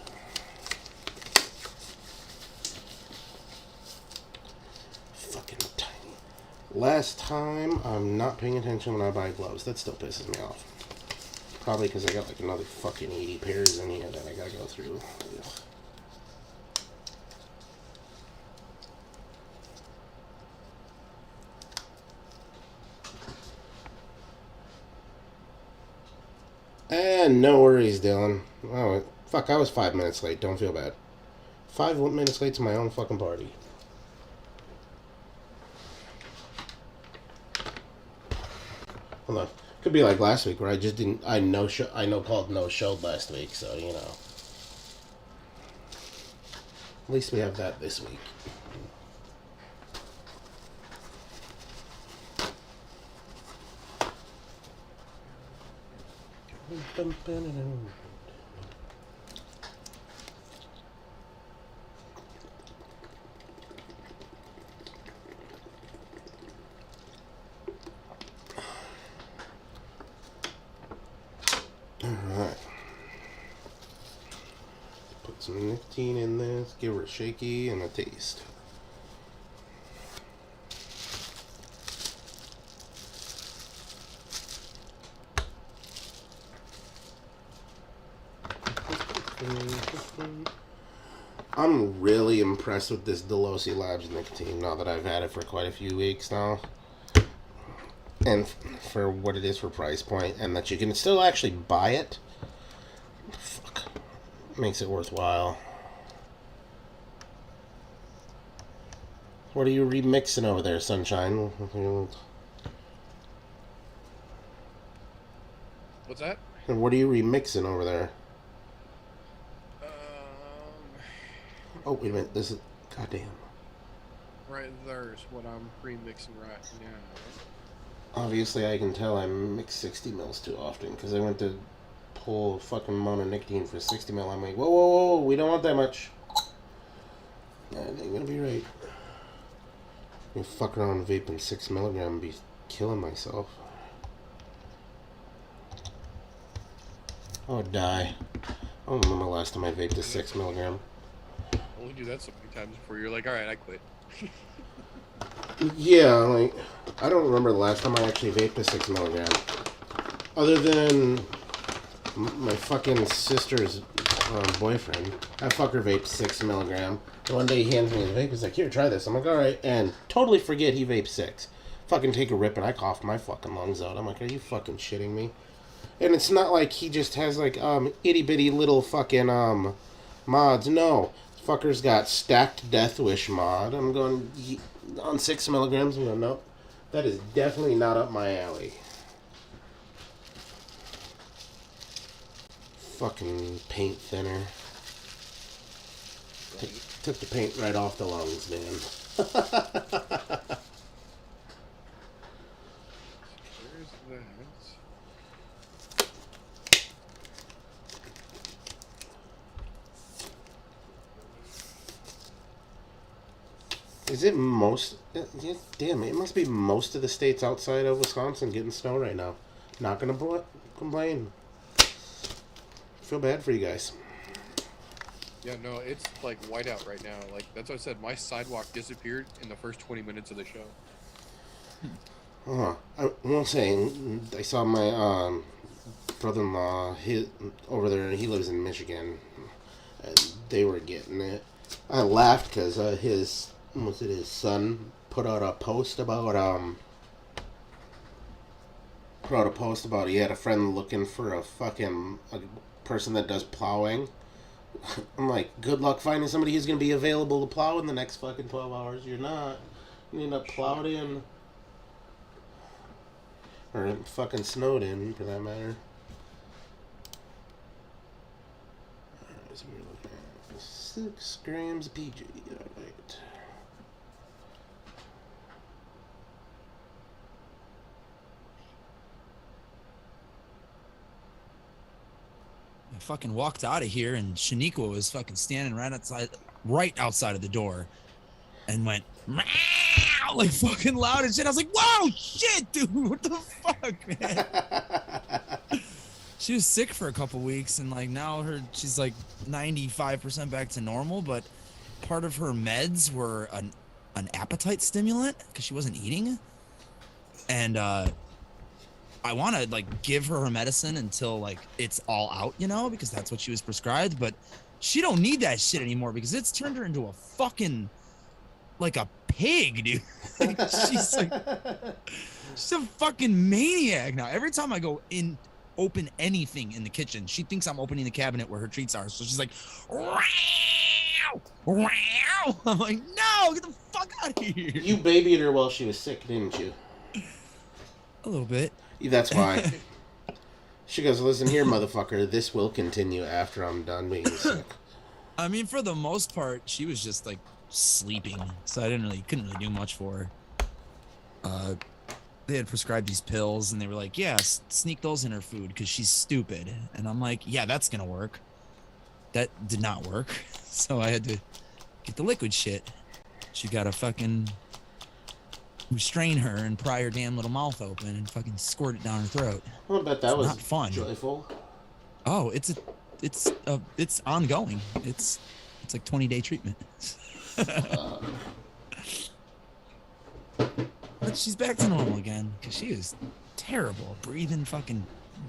Fucking tiny. Last time, I'm not paying attention when I buy gloves. That still pisses me off. Probably because I got like another fucking 80 pairs in here that I gotta go through. Ugh. And no worries, Dylan. Oh, fuck, I was 5 minutes late. Don't feel bad. 5 minutes late to my own fucking party. Hold on. Could be like last week where I just didn't. I know Paul no-showed last week, so you know. At least we have that this week. Alright. Put some nicotine in this, give her a shaky and a taste. I'm really impressed with this Delosi Labs nicotine now that I've had it for quite a few weeks now. and for what it is for price point, and that you can still actually buy it, fuck, makes it worthwhile. What are you remixing over there, Sunshine? What's that? And what are you remixing over there? Oh, wait a minute. This is... Goddamn. Right there's what I'm remixing right now. Obviously, I can tell I mix 60 mils too often, because I went to pull a fucking amount of nicotine for 60 mil. I'm like, whoa, whoa, whoa, we don't want that much. That ain't gonna be right. I'm gonna fuck around vaping 6 milligram and be killing myself. I would die. I don't remember the last time I vaped a 6 milligram. Only do that so many times before you're like, alright, I quit. Yeah, like, I don't remember the last time I actually vaped a 6 milligram. Other than my fucking sister's boyfriend. I fucker vaped 6 milligram. And one day he hands me his vape. He's like, here, try this. I'm like, alright. And totally forget he vaped 6. Fucking take a rip and I coughed my fucking lungs out. I'm like, are you fucking shitting me? And it's not like he just has like itty bitty little fucking mods. No. Fucker's got stacked Death Wish mod. I'm going on 6 milligrams. I'm going, nope. That is definitely not up my alley. Fucking paint thinner. Took the paint right off the lungs, man. Where's that? Is it most... Yeah, damn, it must be most of the states outside of Wisconsin getting snow right now. Not gonna complain. Feel bad for you guys. Yeah, no, it's like whiteout right now. Like, that's what I said. My sidewalk disappeared in the first 20 minutes of the show. I won't say. I saw my brother-in-law over there. He lives in Michigan, and they were getting it. I laughed because his son put out a post about he had a friend looking for a person that does plowing. I'm like, good luck finding somebody who's going to be available to plow in the next fucking 12 hours. You're not. You end up plowed in. Or fucking snowed in, for that matter. Alright, so we're looking at 6 grams of PG. Alright. I fucking walked out of here and Shaniqua was fucking standing right outside of the door and went meow, like fucking loud and shit. I was like, whoa, shit, dude, what the fuck, man? She was sick for a couple weeks and like now she's like 95% back to normal, but part of her meds were an appetite stimulant because she wasn't eating. And I want to like give her medicine until like it's all out, you know, because that's what she was prescribed. But she don't need that shit anymore because it's turned her into a fucking like a pig, dude. Like, she's a fucking maniac now. Every time I go open anything in the kitchen, she thinks I'm opening the cabinet where her treats are. So she's like, wow, wow. I'm like, no, get the fuck out of here. You babied her while she was sick, didn't you? A little bit. That's why. She goes, listen here, motherfucker. This will continue after I'm done being sick. I mean, for the most part, she was just like sleeping, so I couldn't really do much for her. They had prescribed these pills, and they were like, yeah, sneak those in her food because she's stupid. And I'm like, yeah, that's gonna work. That did not work, so I had to get the liquid shit. She got to fucking restrain her and pry her damn little mouth open and fucking squirt it down her throat. I bet that was not fun. Joyful. Oh, it's ongoing. It's like 20-day treatment. But she's back to normal again because she was terrible, breathing fucking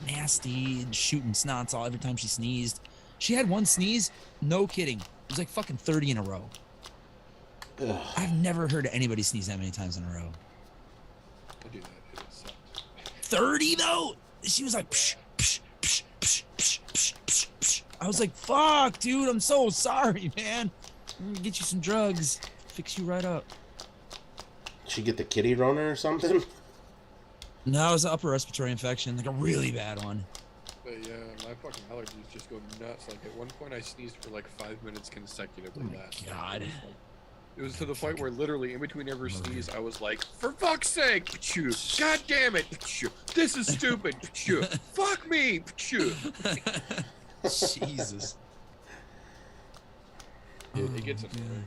nasty and shooting snots all every time she sneezed. She had one sneeze, no kidding. It was like fucking 30 in a row. Ugh. I've never heard anybody sneeze that many times in a row. I do that. It sucks. 30 though. She was like, psh, psh, psh, psh, psh, psh, psh, psh. I was like, fuck, dude, I'm so sorry, man. I'm gonna get you some drugs, fix you right up. She get the kitty Rona or something? No, it was an upper respiratory infection, like a really bad one. But yeah, my fucking allergies just go nuts. Like at one point I sneezed for like 5 minutes consecutively. Oh my God. It was to the point where literally in between every sneeze I was like, for fuck's sake, pachoo, god damn it, pachoo, this is stupid, pachoo, fuck me, pachoo. Jesus. It gets annoying.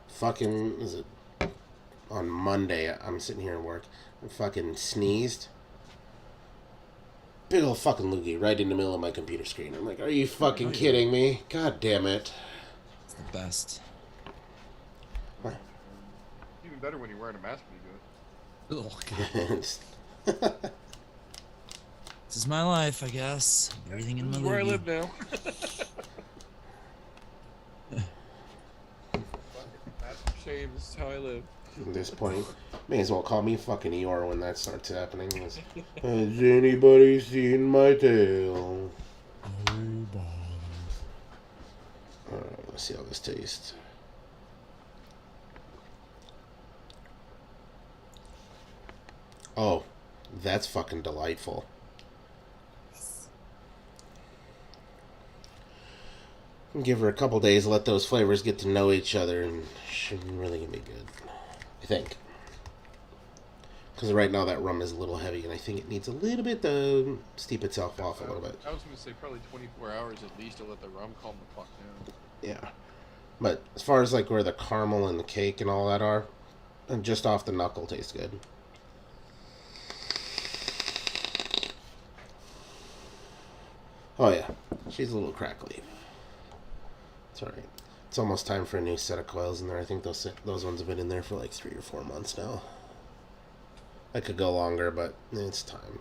Fucking, is it on Monday? I'm sitting here at work. I fucking sneezed. Big old fucking loogie right in the middle of my computer screen. I'm like, are you fucking kidding me? God damn it. It's the best. Even better when you're wearing a mask when you do it. Ugh. This is my life, I guess. Everything in my This is where I loogie. live now. That's a shame. This is how I live. At this point, may as well call me fucking Eeyore when that starts happening. Has anybody seen my tail? Let's see how this tastes. Oh, that's fucking delightful. Give her a couple days, let those flavors get to know each other, and should really be good. I think. Because right now that rum is a little heavy, and I think it needs a little bit to steep itself off a little bit. I was going to say probably 24 hours at least to let the rum calm the fuck down. Yeah. But as far as like where the caramel and the cake and all that are, and just off the knuckle tastes good. Oh yeah, she's a little crackly. It's alright. It's almost time for a new set of coils in there. I think those ones have been in there for like 3 or 4 months now. I could go longer, but it's time.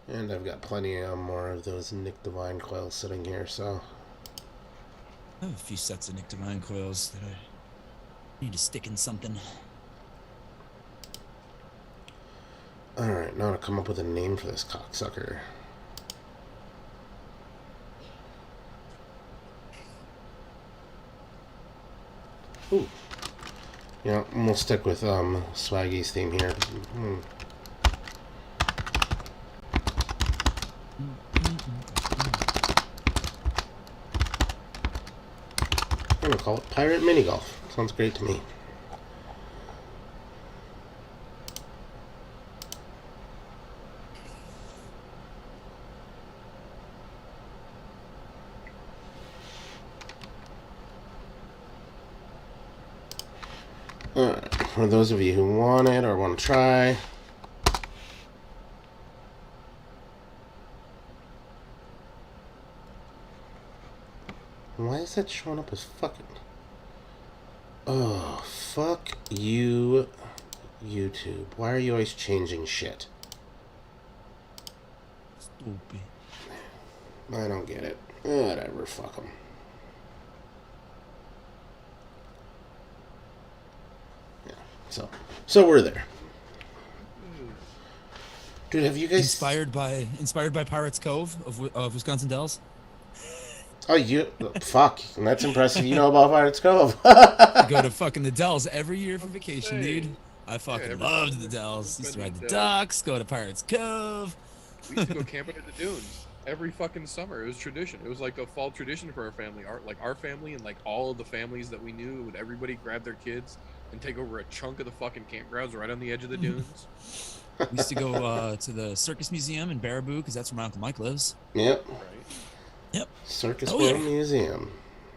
And I've got plenty more of those Nick Divine coils sitting here, so... I have a few sets of Nick Divine coils that I need to stick in something. Alright, now to come up with a name for this cocksucker. Ooh. Yeah, we'll stick with Swaggy's theme here. I'm gonna call it Pirate Mini Golf. Sounds great to me. Alright, for those of you who want it or want to try. Why is that showing up as fucking... Oh, fuck you, YouTube. Why are you always changing shit? Stupid. I don't get it. Whatever, fuck them. Yeah, so we're there. Dude, have you guys... Inspired by Pirates Cove of Wisconsin Dells? Oh, you... Fuck. That's impressive. You know about Pirates Cove. I go to fucking the Dells every year for vacation, dude. I fucking loved the Dells. Used to ride the ducks, go to Pirates Cove. We used to go camping at the dunes every fucking summer. It was tradition. It was like a fall tradition for our family. Our family and like all of the families that we knew, would everybody grab their kids and take over a chunk of the fucking campgrounds right on the edge of the dunes. We used to go to the Circus Museum in Baraboo because that's where my Uncle Mike lives. Yep. Right. Yep. Circus Oh, World yeah. Museum.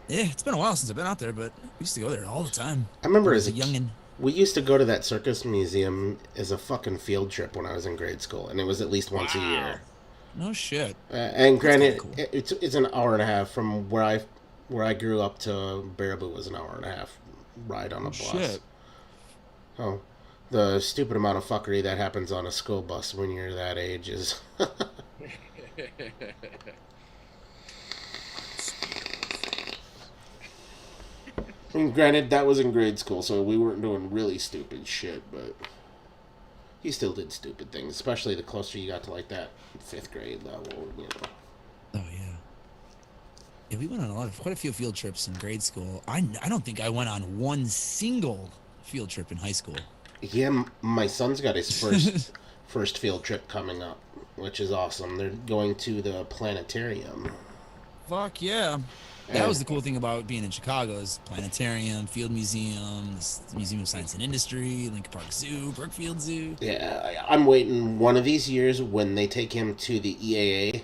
Yeah, it's been a while since I've been out there, but we used to go there all the time. I remember as as a youngin'. We used to go to that Circus Museum as a fucking field trip when I was in grade school, and it was at least once a year. No shit. And granted, kinda cool. it's an hour and a half from where I grew up to Baraboo was an hour and a half ride on a bus. Shit. Oh, the stupid amount of fuckery that happens on a school bus when you're that age is. I mean, granted, that was in grade school, so we weren't doing really stupid shit, but he still did stupid things, especially the closer you got to, like, that 5th grade level, you know. Oh yeah. Yeah, we went on quite a few field trips in grade school. I don't think I went on one single field trip in high school. Yeah, my son's got his first field trip coming up, which is awesome. They're going to the planetarium. Fuck yeah. That was the cool thing about being in Chicago is planetarium, field museum, the Museum of Science and Industry, Lincoln Park Zoo, Brookfield Zoo. Yeah, I'm waiting one of these years when they take him to the EAA,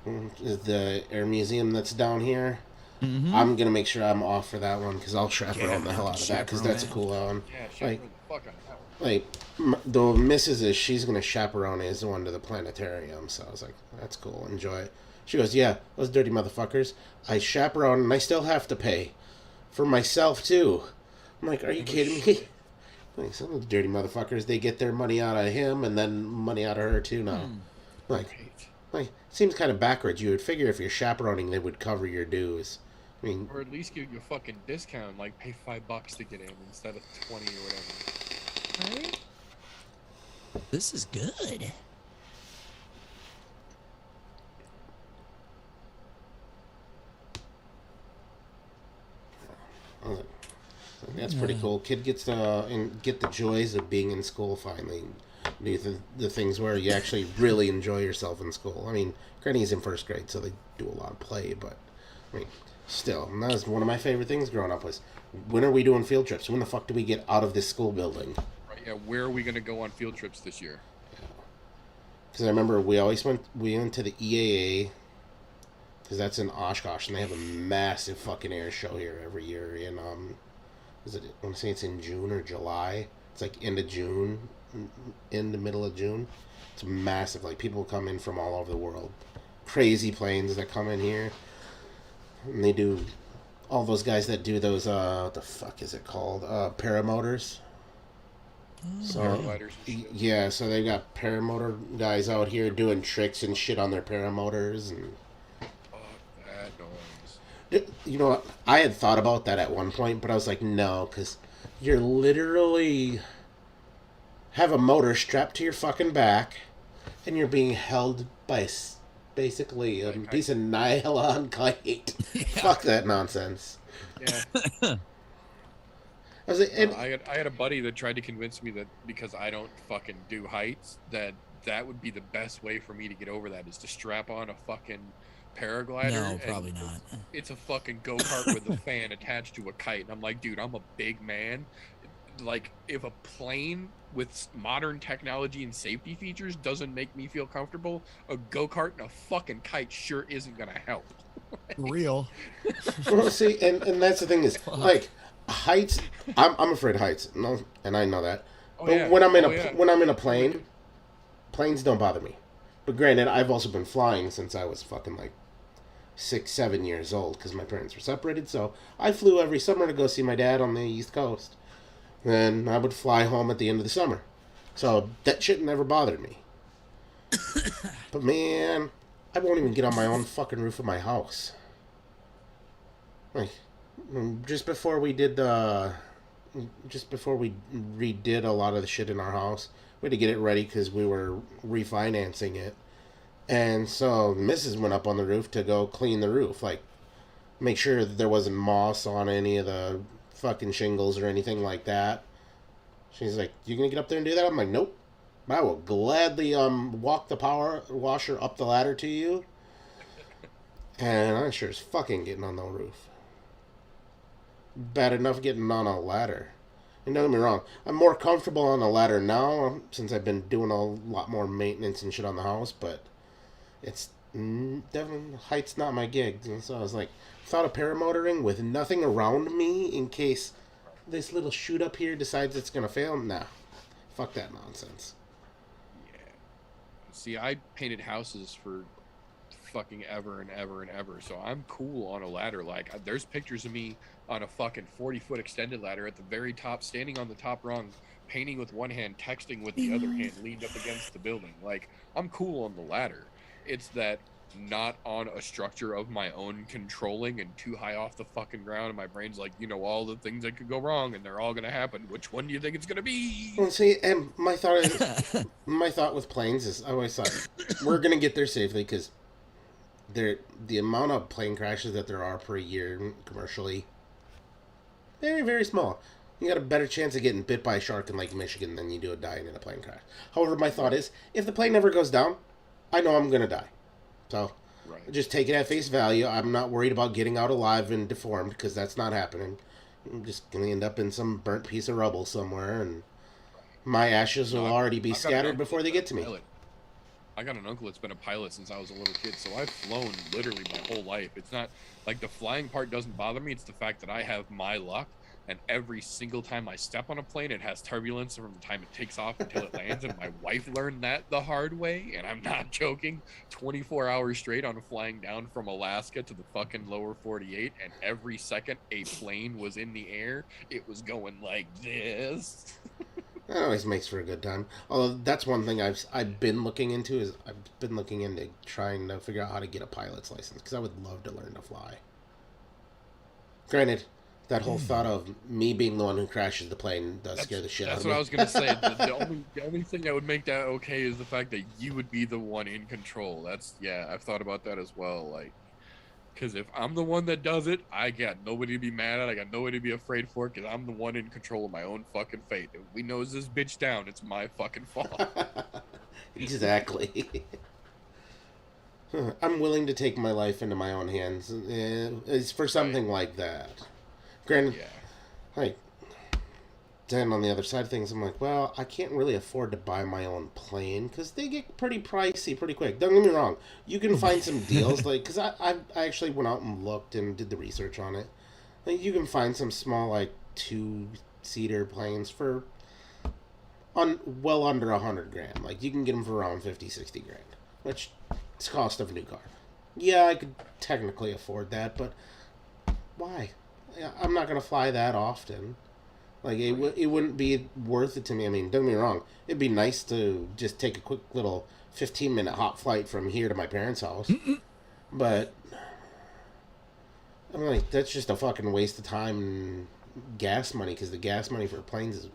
the air museum that's down here. Mm-hmm. I'm gonna make sure I'm off for that one because I'll chaperone the hell out of that because that's a cool one. Yeah, Like, chaperone the fuck out of that one. like the missus is she's gonna chaperone his one to the planetarium, so I was like, that's cool, enjoy it. She goes, yeah, those dirty motherfuckers. I chaperone and I still have to pay for myself too. I'm like, are you kidding me? Like, some of those dirty motherfuckers, they get their money out of him and then money out of her too now. Like, seems kind of backwards. You would figure if you're chaperoning, they would cover your dues. I mean, Or at least give you a fucking discount, like pay $5 to get in instead of 20 or whatever. Right? This is good. that's pretty cool. Kid gets to get the joys of being in school finally. Do the things where you actually really enjoy yourself in school. I mean, Granny's in 1st grade, so they do a lot of play, but I mean, still, and that was one of my favorite things growing up was, when are we doing field trips? When the fuck do we get out of this school building? Right, yeah, where are we gonna go on field trips this year? Because I remember we went to the EAA, because that's in Oshkosh, and they have a massive fucking air show here every year in, I want to say it's in June or July. It's like end of June, in the middle of June. It's massive. Like, people come in from all over the world. Crazy planes that come in here. And they do, all those guys that do those, what the fuck is it called? Paramotors. So, Paragliders and shit. yeah, so they got paramotor guys out here doing tricks and shit on their paramotors. And Fuck that noise. you know what? I had thought about that at one point, but I was like, no, because you're literally have a motor strapped to your fucking back, and you're being held by basically a piece of nylon kite. Fuck that nonsense. Yeah. I was like, and, I had a buddy that tried to convince me that because I don't fucking do heights, that would be the best way for me to get over that is to strap on a fucking paraglider. No, and probably not. It's a fucking go-kart with a fan attached to a kite. And I'm like, dude, I'm a big man. Like, if a plane with modern technology and safety features doesn't make me feel comfortable, a go-kart and a fucking kite sure isn't gonna help. Real. well, see, and that's the thing is, like, heights. I'm afraid of heights. No, and I know that. Oh, But yeah. when I'm in Oh, yeah. when I'm in a plane, planes don't bother me. But granted, I've also been flying since I was fucking like 6, 7 years old because my parents were separated. So I flew every summer to go see my dad on the East Coast. Then I would fly home at the end of the summer. So that shit never bothered me. But man, I won't even get on my own fucking roof of my house. Like, just before we redid a lot of the shit in our house, we had to get it ready because we were refinancing it. And so Mrs. went up on the roof to go clean the roof, like make sure that there wasn't moss on any of the fucking shingles or anything like that. She's like, "You gonna get up there and do that?" I'm like, "Nope. I will gladly walk the power washer up the ladder to you." And I'm sure as fucking getting on the roof. Bad enough getting on a ladder. And don't get me wrong, I'm more comfortable on a ladder now since I've been doing a lot more maintenance and shit on the house, but it's definitely, height's not my gig. And so I was like, thought of paramotoring with nothing around me in case this little chute up here decides it's gonna fail. Nah, fuck that nonsense. Yeah. See, I painted houses for fucking ever and ever and ever, so I'm cool on a ladder. Like, there's pictures of me on a fucking 40-foot extended ladder at the very top, standing on the top rung, painting with one hand, texting with the other hand, leaned up against the building. Like, I'm cool on the ladder. It's that not on a structure of my own controlling and too high off the fucking ground, and my brain's like, you know, all the things that could go wrong and they're all gonna happen. Which one do you think it's gonna be? Well, see, and my thought with planes is, I always thought we're gonna get there safely because the amount of plane crashes that there are per year commercially, very very small. You got a better chance of getting bit by a shark in Lake Michigan than you do of dying in a plane crash. However, my thought is, if the plane never goes down, I know I'm gonna die. So, Right. just take it at face value. I'm not worried about getting out alive and deformed because that's not happening. I'm just going to end up in some burnt piece of rubble somewhere, and my ashes will already be I've got an scattered uncle before they that's get to been me. a pilot. I got an uncle that's been a pilot since I was a little kid, so I've flown literally my whole life. It's not like the flying part doesn't bother me. It's the fact that I have my luck, and every single time I step on a plane, it has turbulence from the time it takes off until it lands. And my wife learned that the hard way, and I'm not joking. 24 hours straight on flying down from Alaska to the fucking lower 48, and every second a plane was in the air, it was going like this. That always makes for a good time. Although that's one thing I've been looking into is I've been looking into trying to figure out how to get a pilot's license because I would love to learn to fly. Granted, that whole thought of me being the one who crashes the plane does scare the shit out of me. That's what I was gonna say. The only thing that would make that okay is the fact that you would be the one in control. I've thought about that as well. Like, because if I'm the one that does it, I got nobody to be mad at. I got nobody to be afraid for, because I'm the one in control of my own fucking fate. If we nose this bitch down, it's my fucking fault. Exactly. I'm willing to take my life into my own hands. It's for something like that. Granted, Yeah. like, then on the other side of things, I'm like, well, I can't really afford to buy my own plane because they get pretty pricey pretty quick. Don't get me wrong. You can find some deals, like, because I actually went out and looked and did the research on it. Like, you can find some small, like, 2-seater planes for well under $100,000. Like, you can get them for around 50, 60 grand, which is the cost of a new car. Yeah, I could technically afford that, but why? I'm not gonna fly that often. Like, it wouldn't be worth it to me. I mean, don't get me wrong. It'd be nice to just take a quick little 15-minute hot flight from here to my parents' house. But I'm like, that's just a fucking waste of time and gas money, because the gas money for planes is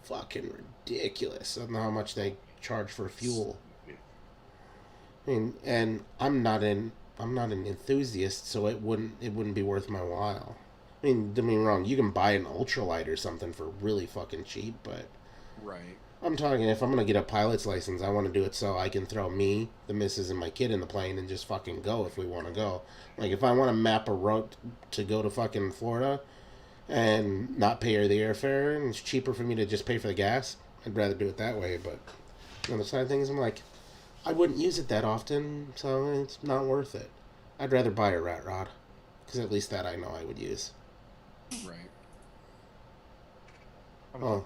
fucking ridiculous. I don't know how much they charge for fuel. I mean, and I'm not an enthusiast, so it wouldn't be worth my while. I mean, don't get me wrong, you can buy an ultralight or something for really fucking cheap, but Right. I'm talking, if I'm gonna get a pilot's license, I want to do it so I can throw me, the missus, and my kid in the plane and just fucking go if we want to go. Like, if I want to map a route to go to fucking Florida and not pay her the airfare, and it's cheaper for me to just pay for the gas, I'd rather do it that way. But on the side of things, I'm like, I wouldn't use it that often, so it's not worth it. I'd rather buy a rat rod, because at least that I know I would use. Right. Oh.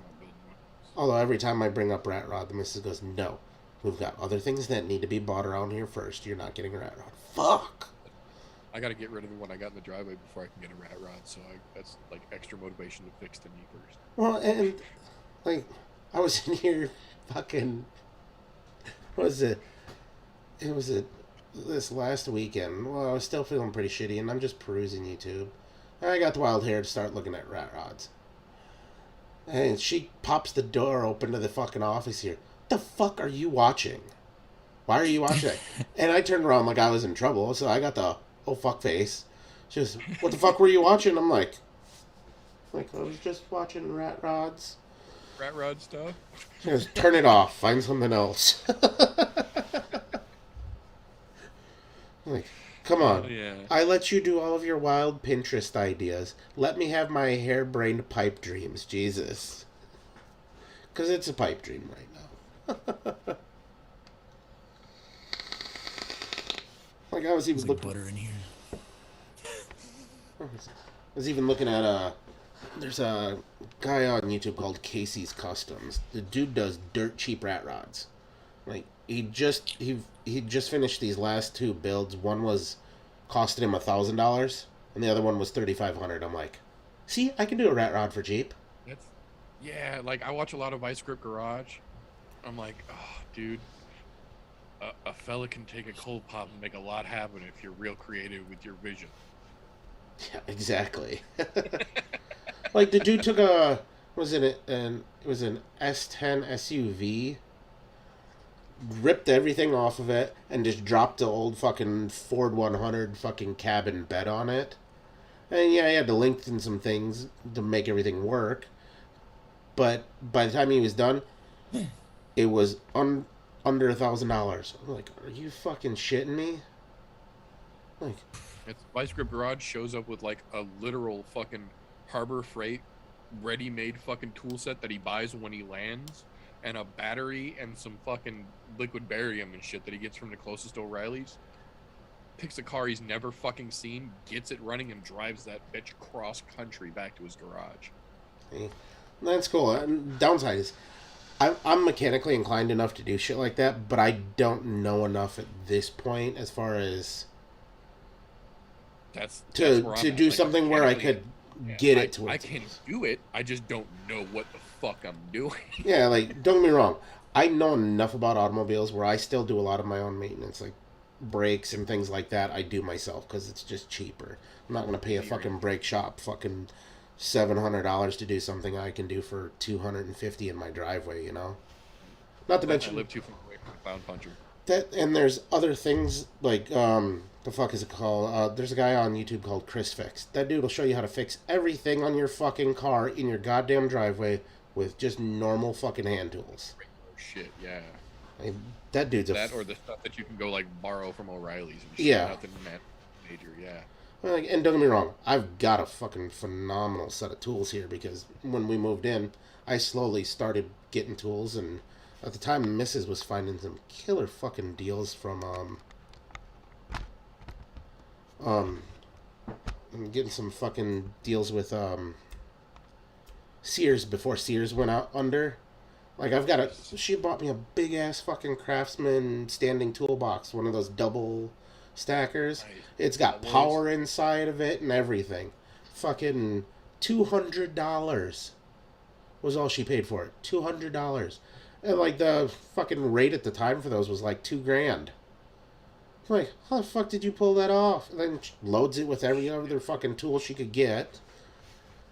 Although every time I bring up rat rod, the missus goes, no, we've got other things that need to be bought around here first. You're not getting a rat rod. Fuck! I got to get rid of the one I got in the driveway before I can get a rat rod, so that's like extra motivation to fix the knee first. Well, and, like, I was in here fucking, what was it? It was this last weekend. Well, I was still feeling pretty shitty, and I'm just perusing YouTube. And I got the wild hair to start looking at rat rods. And she pops the door open to the fucking office here. The fuck are you watching? Why are you watching that? And I turned around like I was in trouble, so I got the oh fuck face. She goes, what the fuck were you watching? I'm like, I was just watching rat rods. Rat rod stuff? She goes, turn it off. Find something else. I'm like, come on. Yeah. I let you do all of your wild Pinterest ideas. Let me have my harebrained pipe dreams, Jesus. Because it's a pipe dream right now. Like, I was even There's like looking... butter in here. I was even looking at there's a guy on YouTube called Casey's Customs. The dude does dirt cheap rat rods. Like, he just finished these last two builds. One was costed him $1,000, and the other one was $3,500. I'm like, see, I can do a rat rod for cheap. Yeah, like I watch a lot of Vice Grip Garage. I'm like, oh, dude, a fella can take a cold pop and make a lot happen if you're real creative with your vision. Yeah, exactly. Like the dude took a it was an S10 SUV, ripped everything off of it, and just dropped the old fucking Ford 100 fucking cabin bed on it. And yeah, he had to lengthen some things to make everything work. But by the time he was done, it was under $1,000. I'm like, are you fucking shitting me? Like, It's Vice Grip Garage shows up with like a literal fucking Harbor Freight ready-made fucking tool set that he buys when he lands, and a battery and some fucking liquid barium and shit that he gets from the closest O'Reilly's. Picks a car he's never fucking seen, gets it running, and drives that bitch cross country back to his garage. hey, that's cool. Downside is, I'm mechanically inclined enough to do shit like that, but I don't know enough at this point as far as That's to where I'm to at. do Like, something where I mechanically, could get it to I it. can do it. I just don't know what the fuck I'm doing. Yeah, like, don't get me wrong. I know enough about automobiles where I still do a lot of my own maintenance, like brakes and things like that. I do myself because it's just cheaper. I'm not gonna pay a fucking brake shop fucking $700 to do something I can do for $250 in my driveway. You know. Not to I mention live too far away from the clown puncher. that, and there's other things like the fuck is it called? There's a guy on YouTube called Chris Fix. That dude will show you how to fix everything on your fucking car in your goddamn driveway with just normal fucking hand tools. Shit, yeah. Like, that dude's That or the stuff that you can go like borrow from O'Reilly's and shit. Yeah. Nothing major, yeah. Like, and don't get me wrong, I've got a fucking phenomenal set of tools here because when we moved in, I slowly started getting tools, and at the time, Mrs. was finding some killer fucking deals from I'm getting some fucking deals with Sears before Sears went out under. Like, she bought me a big ass fucking Craftsman standing toolbox, one of those double stackers. Right. It's got Doubles. power inside of it and everything. Fucking $200 was all she paid for it. $200. And like the fucking rate at the time for those was like $2,000. I'm like, how the fuck did you pull that off? And then she loads it with every other fucking tool she could get.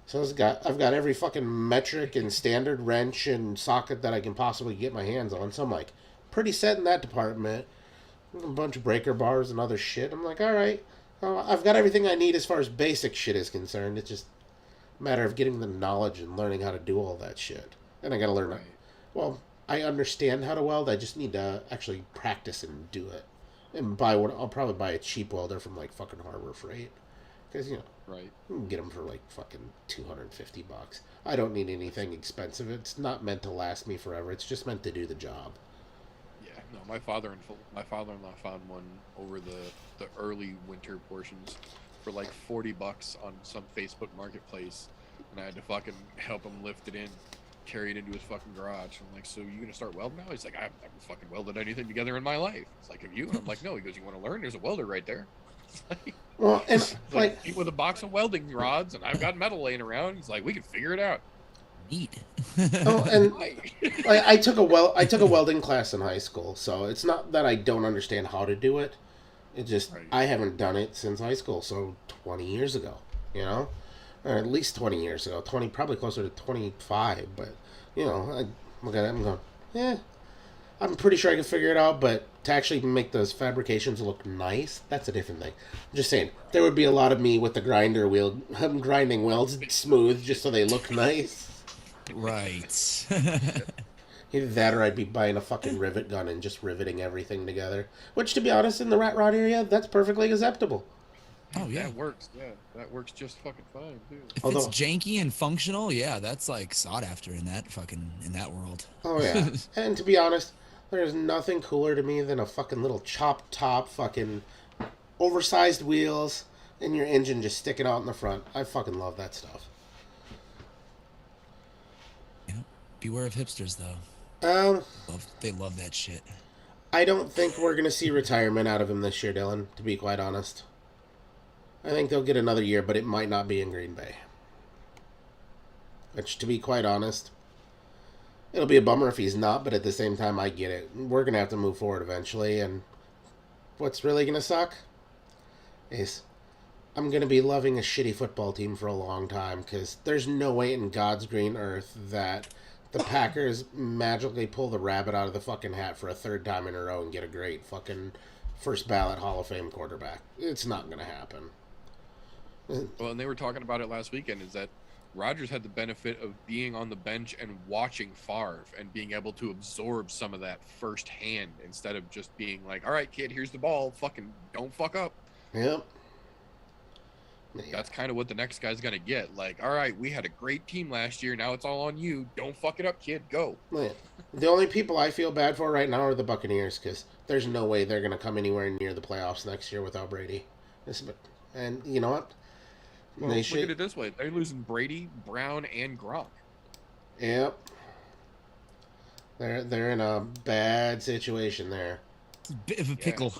So I've got every fucking metric and standard wrench and socket that I can possibly get my hands on. So I'm like, pretty set in that department. A bunch of breaker bars and other shit. I'm like, all right, I've got everything I need as far as basic shit is concerned. It's just a matter of getting the knowledge and learning how to do all that shit. And I gotta learn. Right. Well, I understand how to weld. I just need to actually practice and do it. And I'll probably buy a cheap welder from like fucking Harbor Freight, because you know. Right. You can get them for like fucking $250. I don't need anything expensive. It's not meant to last me forever. It's just meant to do the job. Yeah. No, my father-in-law found one over the early winter portions for like $40 on some Facebook marketplace, and I had to fucking help him lift it in, carry it into his fucking garage. I'm like, so you gonna start welding now? He's like, I've never fucking welded anything together in my life. It's like, have you? And I'm like, no. He goes, you want to learn? There's a welder right there. It's like, Well, and like, eat with a box of welding rods, and I've got metal laying around. He's like, we can figure it out. Neat. oh, and I took a welding class in high school, so it's not that I don't understand how to do it. It just Right. I haven't done it since high school, so 20 years ago, you know, or at least 20 years ago, probably closer to 25. But you know, I look at it, I'm going, yeah, I'm pretty sure I can figure it out, but to actually make those fabrications look nice, that's a different thing. I'm just saying, there would be a lot of me with the grinder wheel, grinding welds smooth just so they look nice. Right. Either that or I'd be buying a fucking rivet gun and just riveting everything together. Which, to be honest, in the rat rod area, that's perfectly acceptable. Oh yeah. That works. Yeah, that works just fucking fine too. If Although- it's janky and functional, yeah, that's like sought after in that world. Oh, yeah. And to be honest, there's nothing cooler to me than a fucking little chopped top, fucking oversized wheels, and your engine just sticking out in the front. I fucking love that stuff. Yeah. Beware of hipsters though. They love that shit. I don't think we're going to see retirement out of him this year, Dylan, to be quite honest. I think they'll get another year, but it might not be in Green Bay. Which, to be quite honest, It'll be a bummer if he's not, but at the same time, I get it. We're going to have to move forward eventually, and what's really going to suck is I'm going to be loving a shitty football team for a long time, because there's no way in God's green earth that the Packers magically pull the rabbit out of the fucking hat for a third time in a row and get a great fucking first ballot Hall of Fame quarterback. It's not going to happen. Well, and they were talking about it last weekend, is that Rodgers had the benefit of being on the bench and watching Favre and being able to absorb some of that firsthand instead of just being like, all right, kid, here's the ball. Fucking don't fuck up. Yep. That's kind of what the next guy's going to get. Like, all right, we had a great team last year. Now it's all on you. Don't fuck it up, kid. Go. Yeah. The only people I feel bad for right now are the Buccaneers, because there's no way they're going to come anywhere near the playoffs next year without Brady. And you know what? Well, look at it this way. They're losing Brady, Brown, and Gronk. Yep. They're in a bad situation there. It's a bit of a pickle.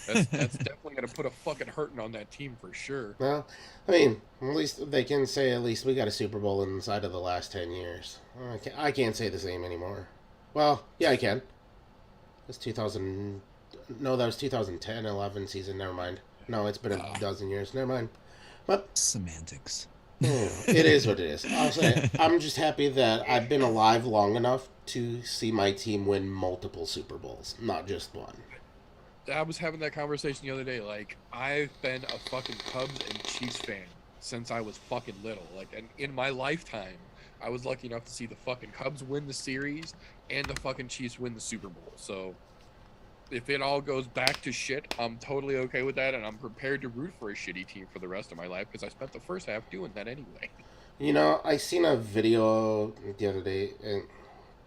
That's definitely going to put a fucking hurting on that team for sure. Well, I mean, at least they can say at least we got a Super Bowl inside of the last 10 years. I can't say the same anymore. Well, yeah, I can. It's 2000... No, that was 2010, 11 season. Never mind. No, it's been a dozen years. Never mind. But Semantics. it is what it is. I'll say I'm just happy that I've been alive long enough to see my team win multiple Super Bowls, not just one. I was having that conversation the other day. Like, I've been a fucking Cubs and Chiefs fan since I was fucking little. Like, and in my lifetime, I was lucky enough to see the fucking Cubs win the series and the fucking Chiefs win the Super Bowl. So, if it all goes back to shit, I'm totally okay with that, and I'm prepared to root for a shitty team for the rest of my life because I spent the first half doing that anyway. You know, I seen a video the other day, and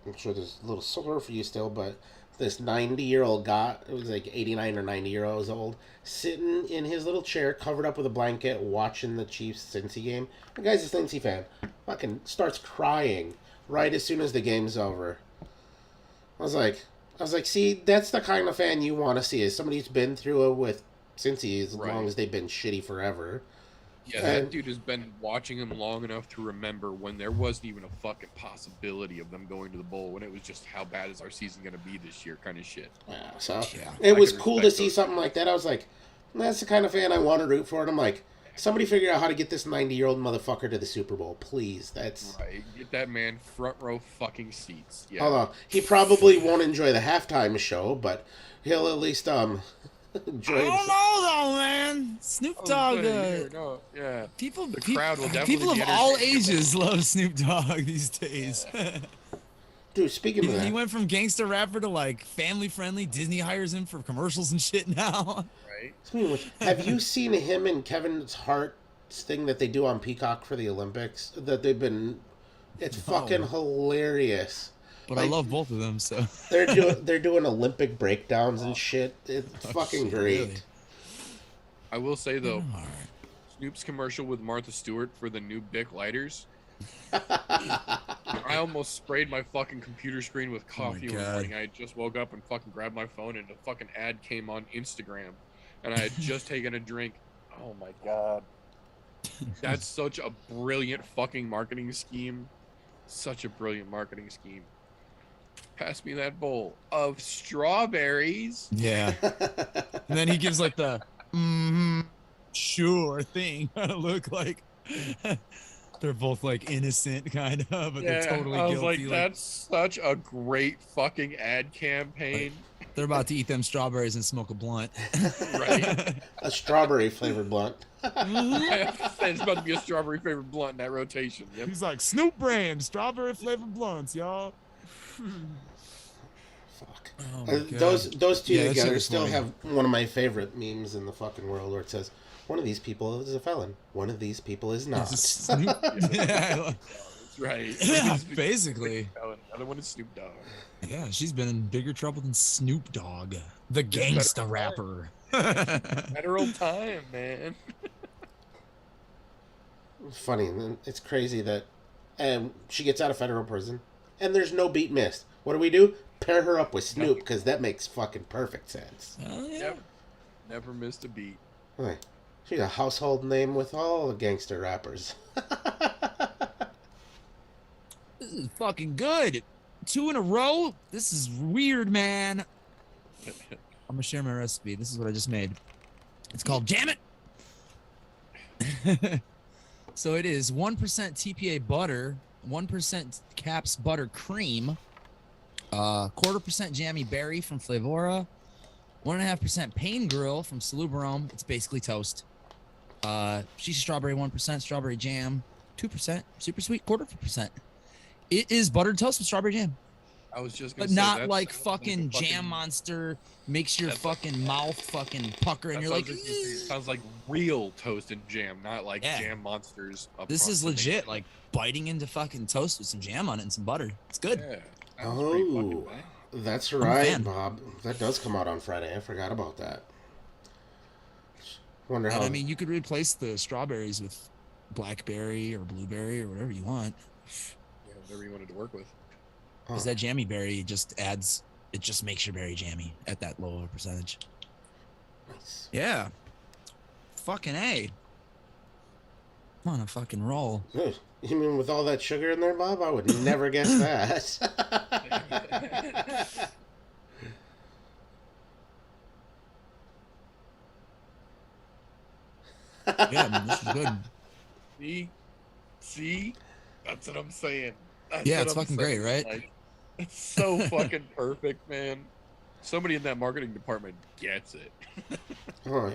I'm sure there's a little sore for you still, but this 90-year-old guy, it was like 89 or 90 years old, sitting in his little chair, covered up with a blanket, watching the Chiefs Cincy game. The guy's a Cincy fan. Fucking starts crying right as soon as the game's over. I was like, see, that's the kind of fan you want to see, is somebody who's been through it with Cincy as long as they've been shitty forever. Yeah, that dude has been watching him long enough to remember when there wasn't even a fucking possibility of them going to the bowl, when it was just how bad is our season going to be this year kind of shit. Yeah, so it was cool to see something like that. I was like, that's the kind of fan I want to root for. And I'm like, somebody figure out how to get this 90-year-old motherfucker to the Super Bowl, please. That's right. Get that man front row fucking seats. Yeah. Hold on. He probably won't enjoy the halftime show, but he'll at least enjoy. I don't know though, man. Snoop Dogg. Yeah. People, the crowd will definitely people be of all entertained. ages love Snoop Dogg these days. Dude, speaking of He that, went from gangster rapper to like family friendly. Disney hires him for commercials and shit now. Right. speaking of which, have you seen him and Kevin Hart's thing that they do on Peacock for the Olympics? That they've been, it's fucking hilarious. But I love both of them, so they're doing Olympic breakdowns and shit. It's fucking great. really? I will say though, All right. Snoop's commercial with Martha Stewart for the new Bic lighters. I almost sprayed my fucking computer screen with coffee one God. morning. I just woke up and fucking grabbed my phone and a fucking ad came on Instagram, and I had just taken a drink. Oh my god, that's such a brilliant fucking marketing scheme. Such a brilliant marketing scheme. Pass me that bowl of strawberries. Yeah. And then he gives like the sure thing. Look like they're both like innocent kind of, but they're totally I was guilty. like, that's such a great fucking ad campaign. They're about to eat them strawberries and smoke a blunt. Right. A strawberry flavored blunt. I have to say, it's about to be a strawberry flavored blunt in that rotation. Yep. He's like, Snoop brand, strawberry flavored blunts, y'all. Fuck. Oh my God. Those two Yeah, that shit together was still funny. have one of my favorite memes in the fucking world, where it says, "One of these people is a felon. One of these people is not." Snoop. Yeah, That's right. yeah, basically. Oh, another one is Snoop Dogg. Yeah, she's been in bigger trouble than Snoop Dogg, the gangsta rapper. Federal time, man. Funny, and then it's crazy that she gets out of federal prison, and there's no beat missed. What do? Pair her up with Snoop, because that makes fucking perfect sense. Oh, yeah. Never missed a beat. Right. She's a household name with all the gangster rappers. This is fucking good. 2 in a row. This is weird, man. I'm gonna share my recipe. This is what I just made. It's called Jam It. So it is 1% TPA butter, 1% Caps butter cream, 1/4% jammy berry from Flavora, 1.5% Pain Grill from Salubrome. It's basically toast. She's strawberry, 1% strawberry jam, 2% super sweet, 1/4%. It is buttered toast with strawberry jam. I was just gonna But say, not that like sounds fucking a Jam Monster makes your fucking mouth fucking pucker and that you're like, sounds like real toast and jam, not like Yeah. Jam Monsters. this is legit, approximation. like biting into fucking toast with some jam on it and some butter. It's good. Yeah. Sounds pretty fucking Oh, bad. that's a right, fan. Bob. That does come out on Friday. I forgot about that. Wonder And how. I mean, you could replace the strawberries with blackberry or blueberry or whatever you want. Yeah, whatever you wanted to work with. Because that jammy berry just makes your berry jammy at that lower percentage. Nice. Yeah. Fucking A. I'm on a fucking roll. Ugh. You mean with all that sugar in there, Bob? I would never guess that. Yeah, man, this is good. See? That's what I'm saying. That's Yeah, what it's I'm fucking great, saying. right? Like, it's so fucking perfect, man. Somebody in that marketing department gets it. Oh, yeah.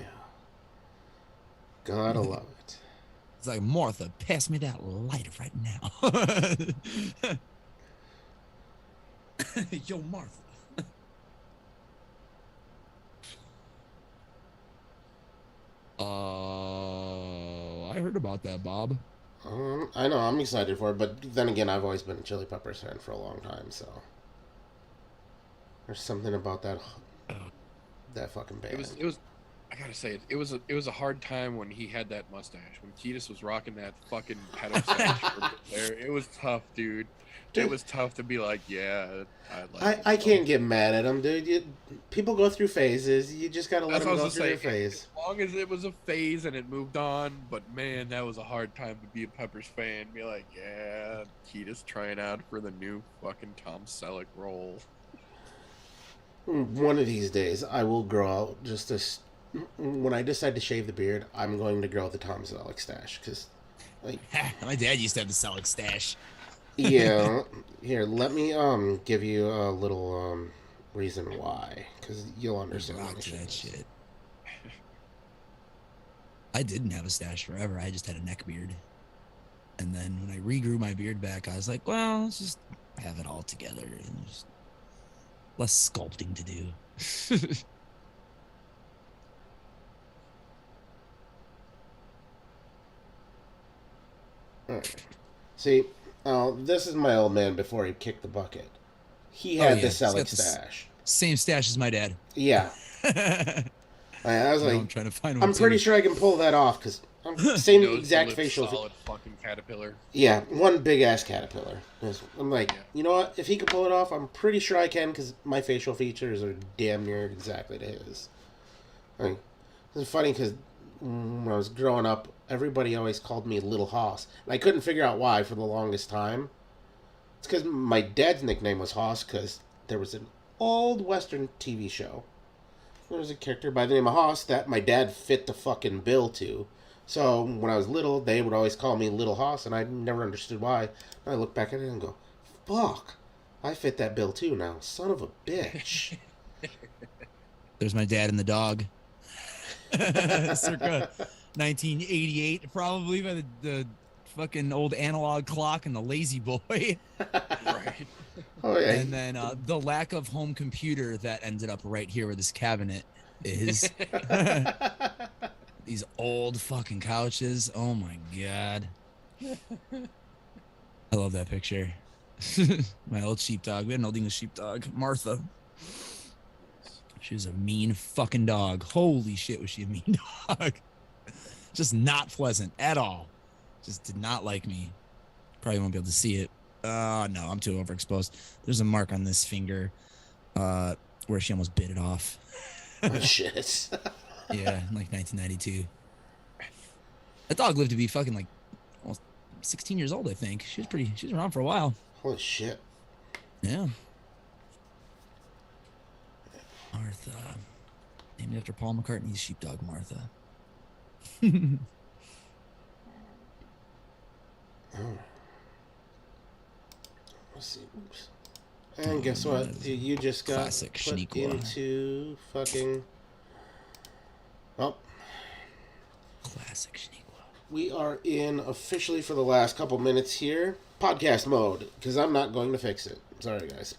Gotta love it. It's like, Martha, pass me that lighter right now. Yo, Martha. I heard about that, Bob. I know, I'm excited for it, but then again, I've always been a Chili Peppers fan for a long time, so. There's something about that fucking band. It was I gotta say it was a hard time when he had that mustache. When Kiedis was rocking that fucking pedo stash there, it was tough, dude. Dude. It was tough to be like, yeah, like I can't get mad at him, dude. People go through phases. You just gotta let That's them what I go was through gonna their say. phase. As long as it was a phase and it moved on, but man, that was a hard time to be a Peppers fan. Be like, yeah, Kiedis trying out for the new fucking Tom Selleck role. One of these days, I will grow out just this. When I decide to shave the beard, I'm going to grow the Tom Selleck stash, because, like, My dad used to have the Selleck stash. yeah. Here, let me give you a little reason why, because you'll understand. Rock to that shit. I didn't have a stash forever. I just had a neck beard. And then when I regrew my beard back, I was like, well, let's just have it all together and just less sculpting to do. Alright. See, this is my old man before he kicked the bucket. He had the he's got Selleck the stash. Same stash as my dad. Yeah. I was I'm like, trying to find one. I'm pretty sure I can pull that off, because I'm same exact facial. Solid fucking caterpillar. Yeah, one big ass caterpillar. I'm like, Yeah. you know what? If he can pull it off, I'm pretty sure I can, because my facial features are damn near exactly to his. Like, it's funny because when I was growing up, everybody always called me Little Hoss, and I couldn't figure out why for the longest time. It's because my dad's nickname was Hoss, because there was an old Western TV show. There was a character by the name of Hoss that my dad fit the fucking bill to. So when I was little, they would always call me Little Hoss, and I never understood why. And I look back at it and go, fuck, I fit that bill too now. Son of a bitch. There's my dad and the dog. Circa 1988, probably, by the fucking old analog clock and the lazy boy. Right. Oh, yeah. And then the lack of home computer that ended up right here where this cabinet is. These old fucking couches. Oh my god. I love that picture. My old sheepdog. We had an old English sheepdog, Martha. She was a mean fucking dog. Holy shit, was she a mean dog. Just not pleasant at all. Just did not like me. Probably won't be able to see it. No, I'm too overexposed. There's a mark on this finger where she almost bit it off. Oh, shit. Yeah, in like 1992. That dog lived to be fucking like almost 16 years old, I think. She was around for a while. Holy shit. Yeah. Martha. Named after Paul McCartney's sheepdog, Martha. Let's see. Oops. And guess what? You just got Classic put Shaniqua. into fucking... Oh. Classic Shaniqua. We are in officially for the last couple minutes here. Podcast mode. Because I'm not going to fix it. Sorry, guys.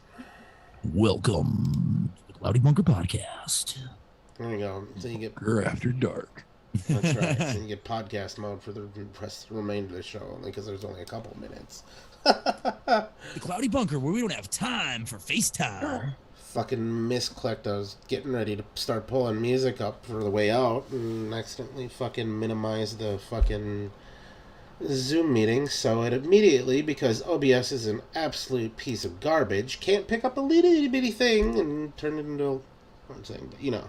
Welcome to the Cloudy Bunker Podcast. There you go. So you get... After dark. That's right. So you get podcast mode for the remainder of the show. Only because there's only a couple minutes. The Cloudy Bunker, where we don't have time for FaceTime. Fucking misclicked. I was getting ready to start pulling music up for the way out and accidentally fucking minimized the fucking Zoom meeting. So it immediately, because OBS is an absolute piece of garbage, can't pick up a little bitty thing and turn it into one thing. But, you know.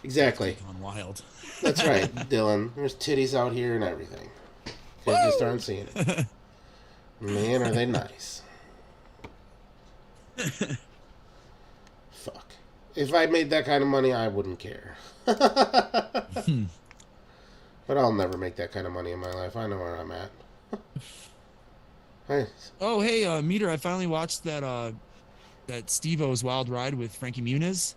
Exactly. Gone wild. That's right, Dylan. There's titties out here and everything. You just aren't seeing it. Man, are they nice. Fuck. If I made that kind of money, I wouldn't care. But I'll never make that kind of money in my life. I know where I'm at. Hey. Oh, hey, Meter, I finally watched that Steve-O's Wild Ride with Frankie Muniz.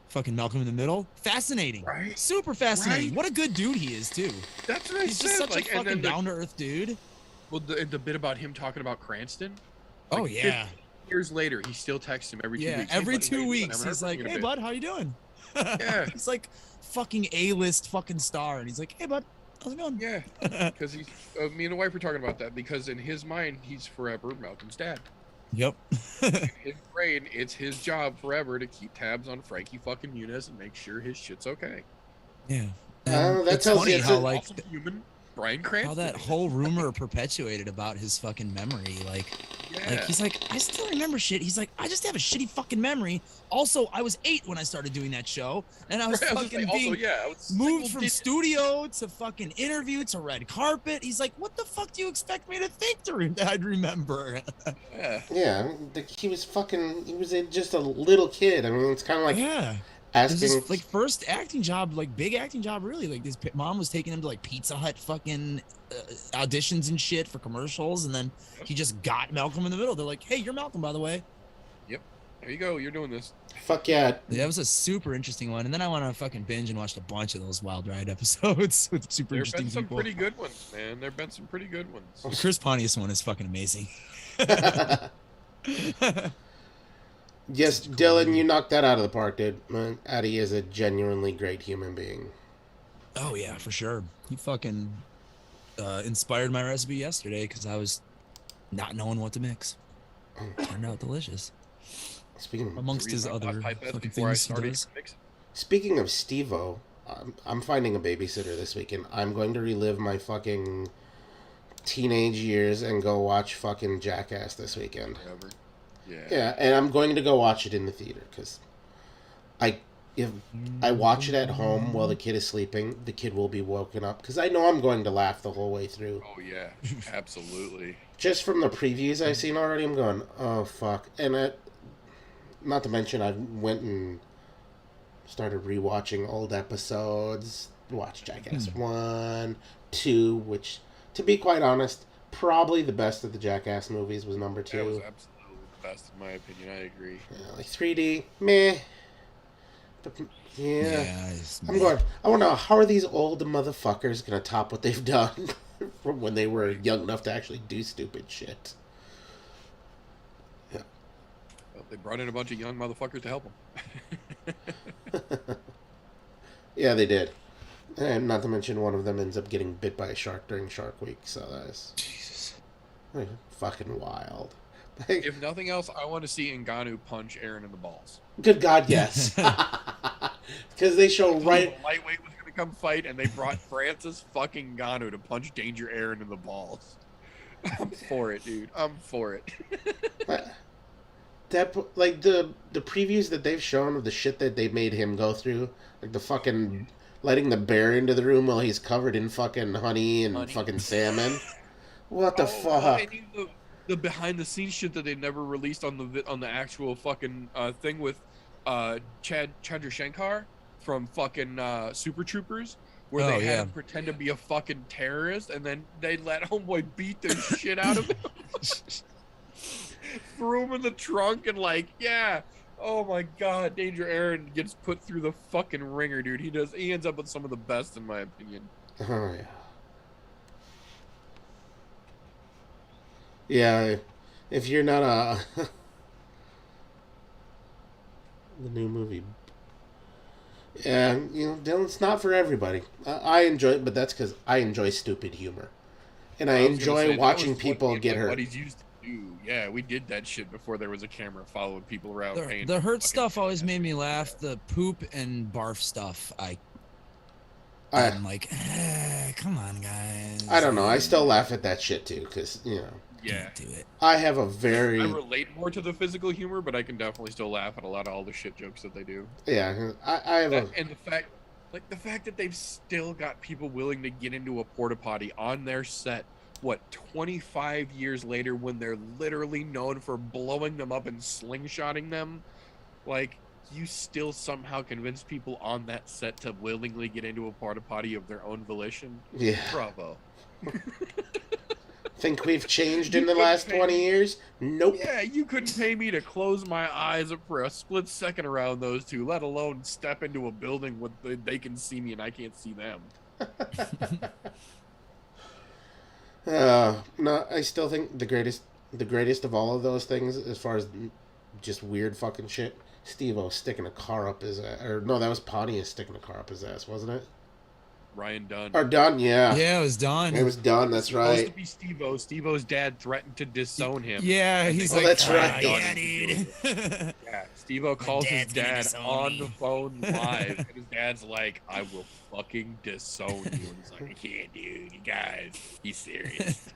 Fucking Malcolm in the Middle. Fascinating. Right. Super fascinating. Right. What a good dude he is, too. That's what I He's said. just such like, a fucking down-to-earth dude. Well, the bit about him talking about Cranston. Oh, like, yeah. 50 years later, he still texts him every 2 Yeah, weeks. every Hey, buddy, how 2 you doing? weeks, I'm he's never like, forgetting hey, a bit." bud, how you doing? Yeah. He's like fucking A-list fucking star. And he's like, hey, bud, how's it going? Yeah, because he's me and the wife were talking about that because in his mind he's forever Malcolm's dad. Yep. In his brain, it's his job forever to keep tabs on Frankie fucking Muniz and make sure his shit's okay. Yeah. That It's tells funny you it's how a- like Awesome human Bryan Cranston. how that whole rumor perpetuated about his fucking memory. Like Yeah. he's like, I still remember shit. He's like, I just have a shitty fucking memory. Also, I was 8 when I started doing that show, and I was Right, I was fucking like, being also, yeah, I was moved single from digit. studio to fucking interview to red carpet. He's like, what the fuck do you expect me to think I'd remember? Yeah. Yeah, he was fucking... He was just a little kid. I mean, it's kind of like Yeah. It was asking... his like first acting job, like big acting job, really. Like his mom was taking him to like Pizza Hut fucking auditions and shit for commercials, and then he just got Malcolm in the Middle. They're like, "Hey, you're Malcolm, by the way." There you go. You're doing this. Fuck yeah. That was a super interesting one. And then I went on a fucking binge and watched a bunch of those Wild Ride episodes with super There've interesting been some people. pretty good ones, man. There've been some pretty good ones. The Chris Pontius one is fucking amazing. Yes, Dylan, you knocked that out of the park, dude. Man, Addie is a genuinely great human being. Oh yeah, for sure. He fucking inspired my recipe yesterday because I was not knowing what to mix. Turned out delicious. Speaking Amongst his Reason I other bought Pipe Fest fucking before I things he started does. mixing. speaking of Steve-O, I'm finding a babysitter this weekend. I'm going to relive my fucking teenage years and go watch fucking Jackass this weekend. Whatever. Yeah. Yeah, and I'm going to go watch it in the theater because if I watch it at home while the kid is sleeping, the kid will be woken up because I know I'm going to laugh the whole way through. Oh yeah, absolutely. Just from the previews I've seen already, I'm going, oh fuck. And not to mention, I went and started rewatching old episodes. Watched Jackass 1, 2, which, to be quite honest, probably the best of the Jackass movies was number 2. That was absolutely the best in my opinion. I agree. Yeah, like 3D, meh. But, yeah. I'm going, I want to know, how are these old motherfuckers going to top what they've done from when they were young enough to actually do stupid shit? Well, they brought in a bunch of young motherfuckers to help them. Yeah, they did. And not to mention, one of them ends up getting bit by a shark during Shark Week, so that's Jesus. fucking wild. If nothing else, I want to see Ngannou punch Aaron in the balls. Good God, yes. Because they show right... The lightweight was going to come fight, and they brought Francis fucking Ngannou to punch Danger Aaron in the balls. I'm for it, dude. I'm for it. That, like, the previews that they've shown of the shit that they made him go through, like the fucking letting the bear into the room while he's covered in fucking honey and fucking salmon. What the fuck? the behind the scenes shit that they never released on the actual fucking thing with Chandrasekhar from fucking Super Troopers, where they had him pretend to be a fucking terrorist, and then they let homeboy beat the shit out of him. Threw him in the trunk and oh my god, Danger Aaron gets put through the fucking ringer, dude. He ends up with some of the best in my opinion. Oh yeah. Yeah, if you're not the new movie. Yeah, Dylan's not for everybody. I enjoy it, but that's because I enjoy stupid humor. And I enjoy watching people get hurt. What he's used to do. Yeah, we did that shit before there was a camera following people around. The hurt stuff always made me laugh. The poop and barf stuff, I'm like, come on, guys. I don't know. I still laugh at that shit too, because yeah, do it. I have a very. I relate more to the physical humor, but I can definitely still laugh at a lot of all the shit jokes that they do. Yeah, I have and the fact that they've still got people willing to get into a porta potty on their set. 25 years later, when they're literally known for blowing them up and slingshotting them, you still somehow convince people on that set to willingly get into a porta potty of their own volition. Yeah. Bravo. Think we've changed in the last 20 years? Nope. Yeah, you couldn't pay me to close my eyes for a split second around those two, let alone step into a building where they can see me and I can't see them. No, I still think the greatest of all of those things, as far as just weird fucking shit, Steve-O sticking a car up his ass. Or no, that was Pontius sticking a car up his ass, wasn't it? Ryan Dunn. Or Dunn, yeah. Yeah, it was Dunn. It was Dunn, that's right. Supposed to be Steve-O. Steve-O's dad threatened to disown him. Yeah, he's like, that's right. Yeah, dude. Yeah, Steve-O calls his dad on the phone live, and his dad's like, I will fucking disown you. And he's like, I can't, dude. You guys, he's serious.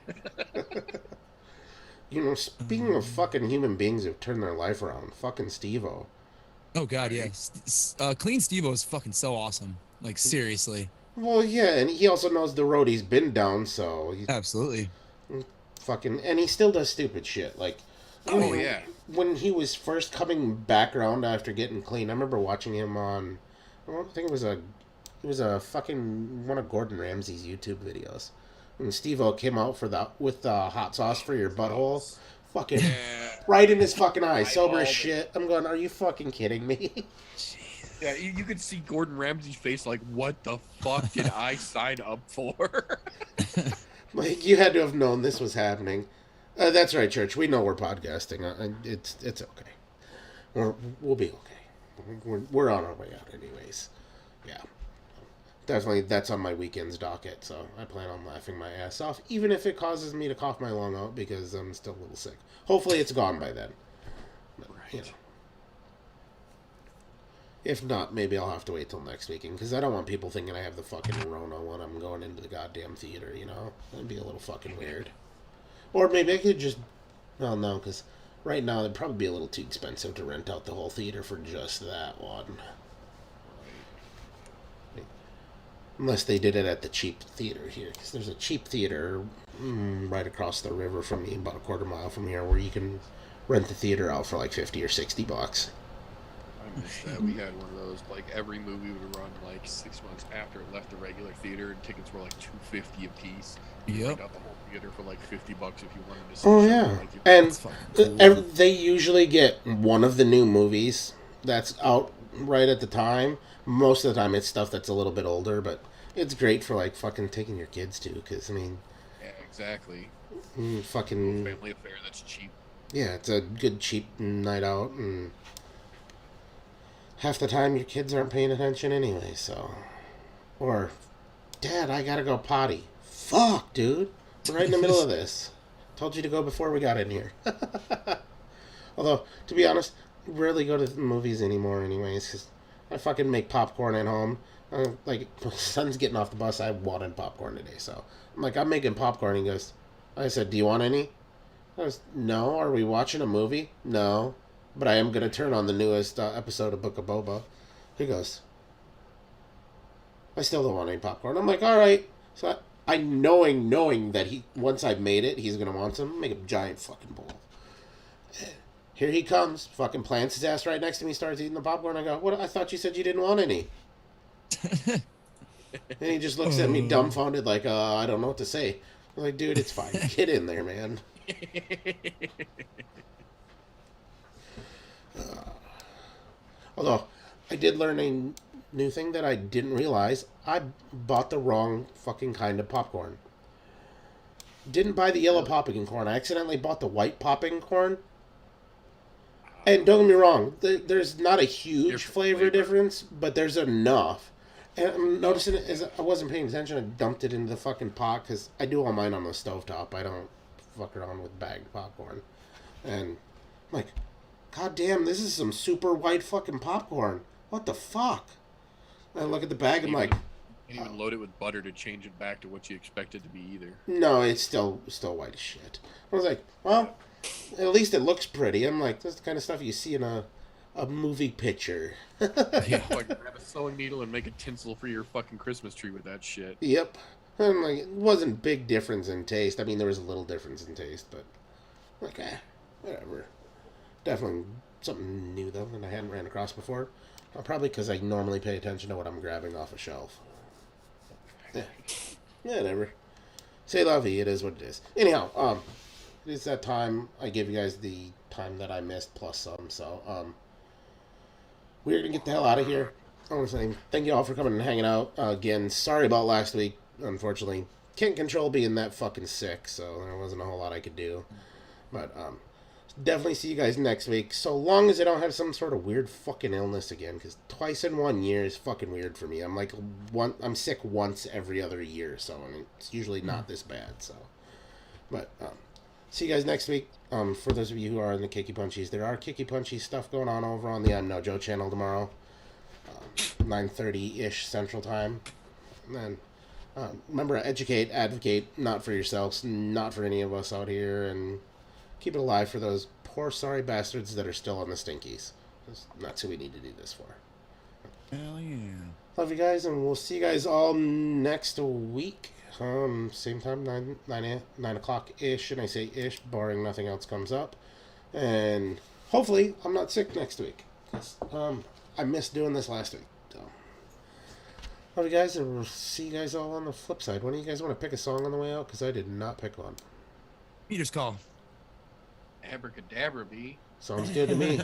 Speaking of fucking human beings who've turned their life around, fucking Steve-O. Oh, God, yeah. Clean Steve-O is fucking so awesome. Like, seriously. Well, yeah, and he also knows the road he's been down, so... Absolutely. And he still does stupid shit, like... Yeah. When he was first coming back around after getting clean, I remember watching him on... I think it was a fucking... one of Gordon Ramsay's YouTube videos. And Steve-O came out with hot sauce for your butthole. Fucking... right in his fucking eye, sober as shit. I'm going, are you fucking kidding me? Yeah, you could see Gordon Ramsay's face like, what the fuck did I sign up for? Like, you had to have known this was happening. That's right, Church. We know we're podcasting. It's okay. We'll be okay. We're on our way out anyways. Yeah. Definitely, that's on my weekend's docket, so I plan on laughing my ass off, even if it causes me to cough my lung out because I'm still a little sick. Hopefully it's gone by then. But, Right. If not, maybe I'll have to wait till next weekend, because I don't want people thinking I have the fucking Rona when I'm going into the goddamn theater, That'd be a little fucking weird. Or maybe I could just... Well, no, because right now it'd probably be a little too expensive to rent out the whole theater for just that one. Unless they did it at the cheap theater here, because there's a cheap theater right across the river from me, about a quarter mile from here, where you can rent the theater out for like $50 or $60. I missed that. We had one of those. Like every movie would run like 6 months after it left the regular theater, and tickets were like $250 a piece. You rent out the whole theater for like $50 if you wanted to see. Oh yeah, and they usually get one of the new movies that's out right at the time. Most of the time, it's stuff that's a little bit older, but it's great for like fucking taking your kids to, because I mean, yeah, exactly. Fucking family affair that's cheap. Yeah, it's a good cheap night out, and half the time your kids aren't paying attention anyway, so. Or, Dad, I gotta go potty. Fuck, dude. We're right in the middle of this. Told you to go before we got in here. Although, to be honest, I rarely go to the movies anymore anyways, because I fucking make popcorn at home. Like, my son's getting off the bus, I wanted popcorn today, so. I'm like, I'm making popcorn. He goes, I said, do you want any? I was, no. Are we watching a movie? No. But I am going to turn on the newest episode of Book of Boba. He goes, I still don't want any popcorn. I'm like, all right. So knowing that once I made it, he's gonna want some. Make a giant fucking bowl. Here he comes, fucking plants his ass right next to me, starts eating the popcorn. I go, what? I thought you said you didn't want any. And he just looks at me dumbfounded, like, I don't know what to say. I'm like, dude, it's fine. Get in there, man. Although, I did learn a new thing that I didn't realize. I bought the wrong fucking kind of popcorn. Didn't buy the yellow popping corn. I accidentally bought the white popping corn. And don't get me wrong, there's not a huge flavor difference, but there's enough. And I'm noticing it as I wasn't paying attention. I dumped it into the fucking pot because I do all mine on the stovetop. I don't fuck around with bagged popcorn. And I'm like, God damn, this is some super white fucking popcorn. What the fuck? And I look at the bag and I'm like, you can't even load it with butter to change it back to what you expect it to be either. no, it's still white as shit. I was like, well, at least it looks pretty. I'm like, that's the kind of stuff you see in a movie picture. Yeah, like grab a sewing needle and make a tinsel for your fucking Christmas tree with that shit. Yep. And like, it wasn't big difference in taste. I mean, there was a little difference in taste, but like, whatever. Definitely something new though that I hadn't ran across before. Probably because I normally pay attention to what I'm grabbing off a shelf. Yeah, whatever. C'est la vie. It is what it is. Anyhow, it's that time. I gave you guys the time that I missed plus some. So, we're gonna get the hell out of here. I want to say thank you all for coming and hanging out. Again, sorry about last week. Unfortunately, can't control being that fucking sick, so there wasn't a whole lot I could do. But definitely see you guys next week. So long as I don't have some sort of weird fucking illness again, because twice in 1 year is fucking weird for me. I'm like I'm sick once every other year, so I mean, it's usually not this bad. So, but see you guys next week. For those of you who are in the Kicky Punchies, there are Kicky Punchies stuff going on over on the I'm No Joe channel tomorrow, 9:30-ish Central Time. And then remember, educate, advocate, not for yourselves, not for any of us out here, and keep it alive for those poor sorry bastards that are still on the stinkies. That's who we need to do this for. Hell yeah. Love you guys, and we'll see you guys all next week. Same time, 9 o'clock-ish, and I say ish, barring nothing else comes up. And hopefully I'm not sick next week, because I missed doing this last week. So, love you guys, and we'll see you guys all on the flip side. When do you guys want to pick a song on the way out? Because I did not pick one. Peter's call. Abracadabra, B. Sounds good to me.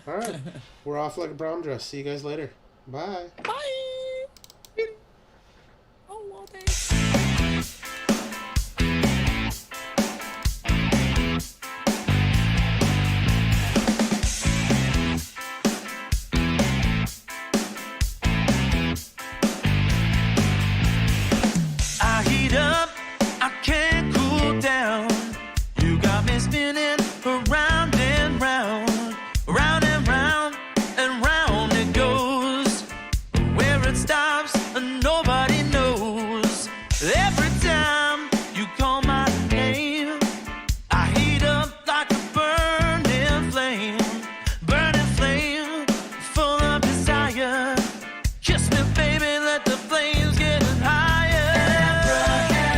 All right, we're off like a brown dress. See you guys later. Bye. Bye. Oh, well, I heat up, I can't cool down. You got me spinning around and round, round and round, and round it goes. Where it stops, nobody knows. Every time you call my name, I heat up like a burning flame, full of desire. Kiss me, baby, let the flames get higher.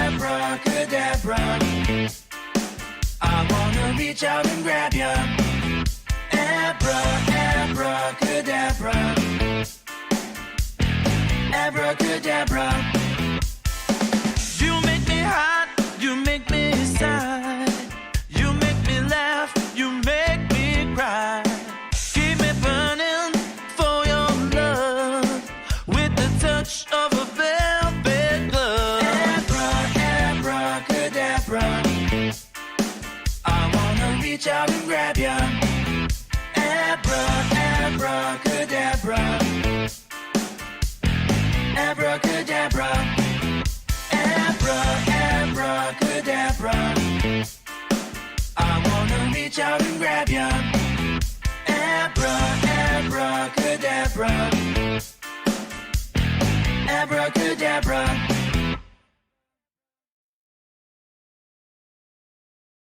Abracadabra, I wanna reach out and grab ya. Abracadabra, abracadabra. You make me hot, you make me sigh. You make me laugh, you make me cry. Keep me burning for your love with the touch of a velvet glove. Abracadabra, I wanna reach out and grab ya. Abracadabra, abracadabra, abracadabra. I wanna reach out and grab ya.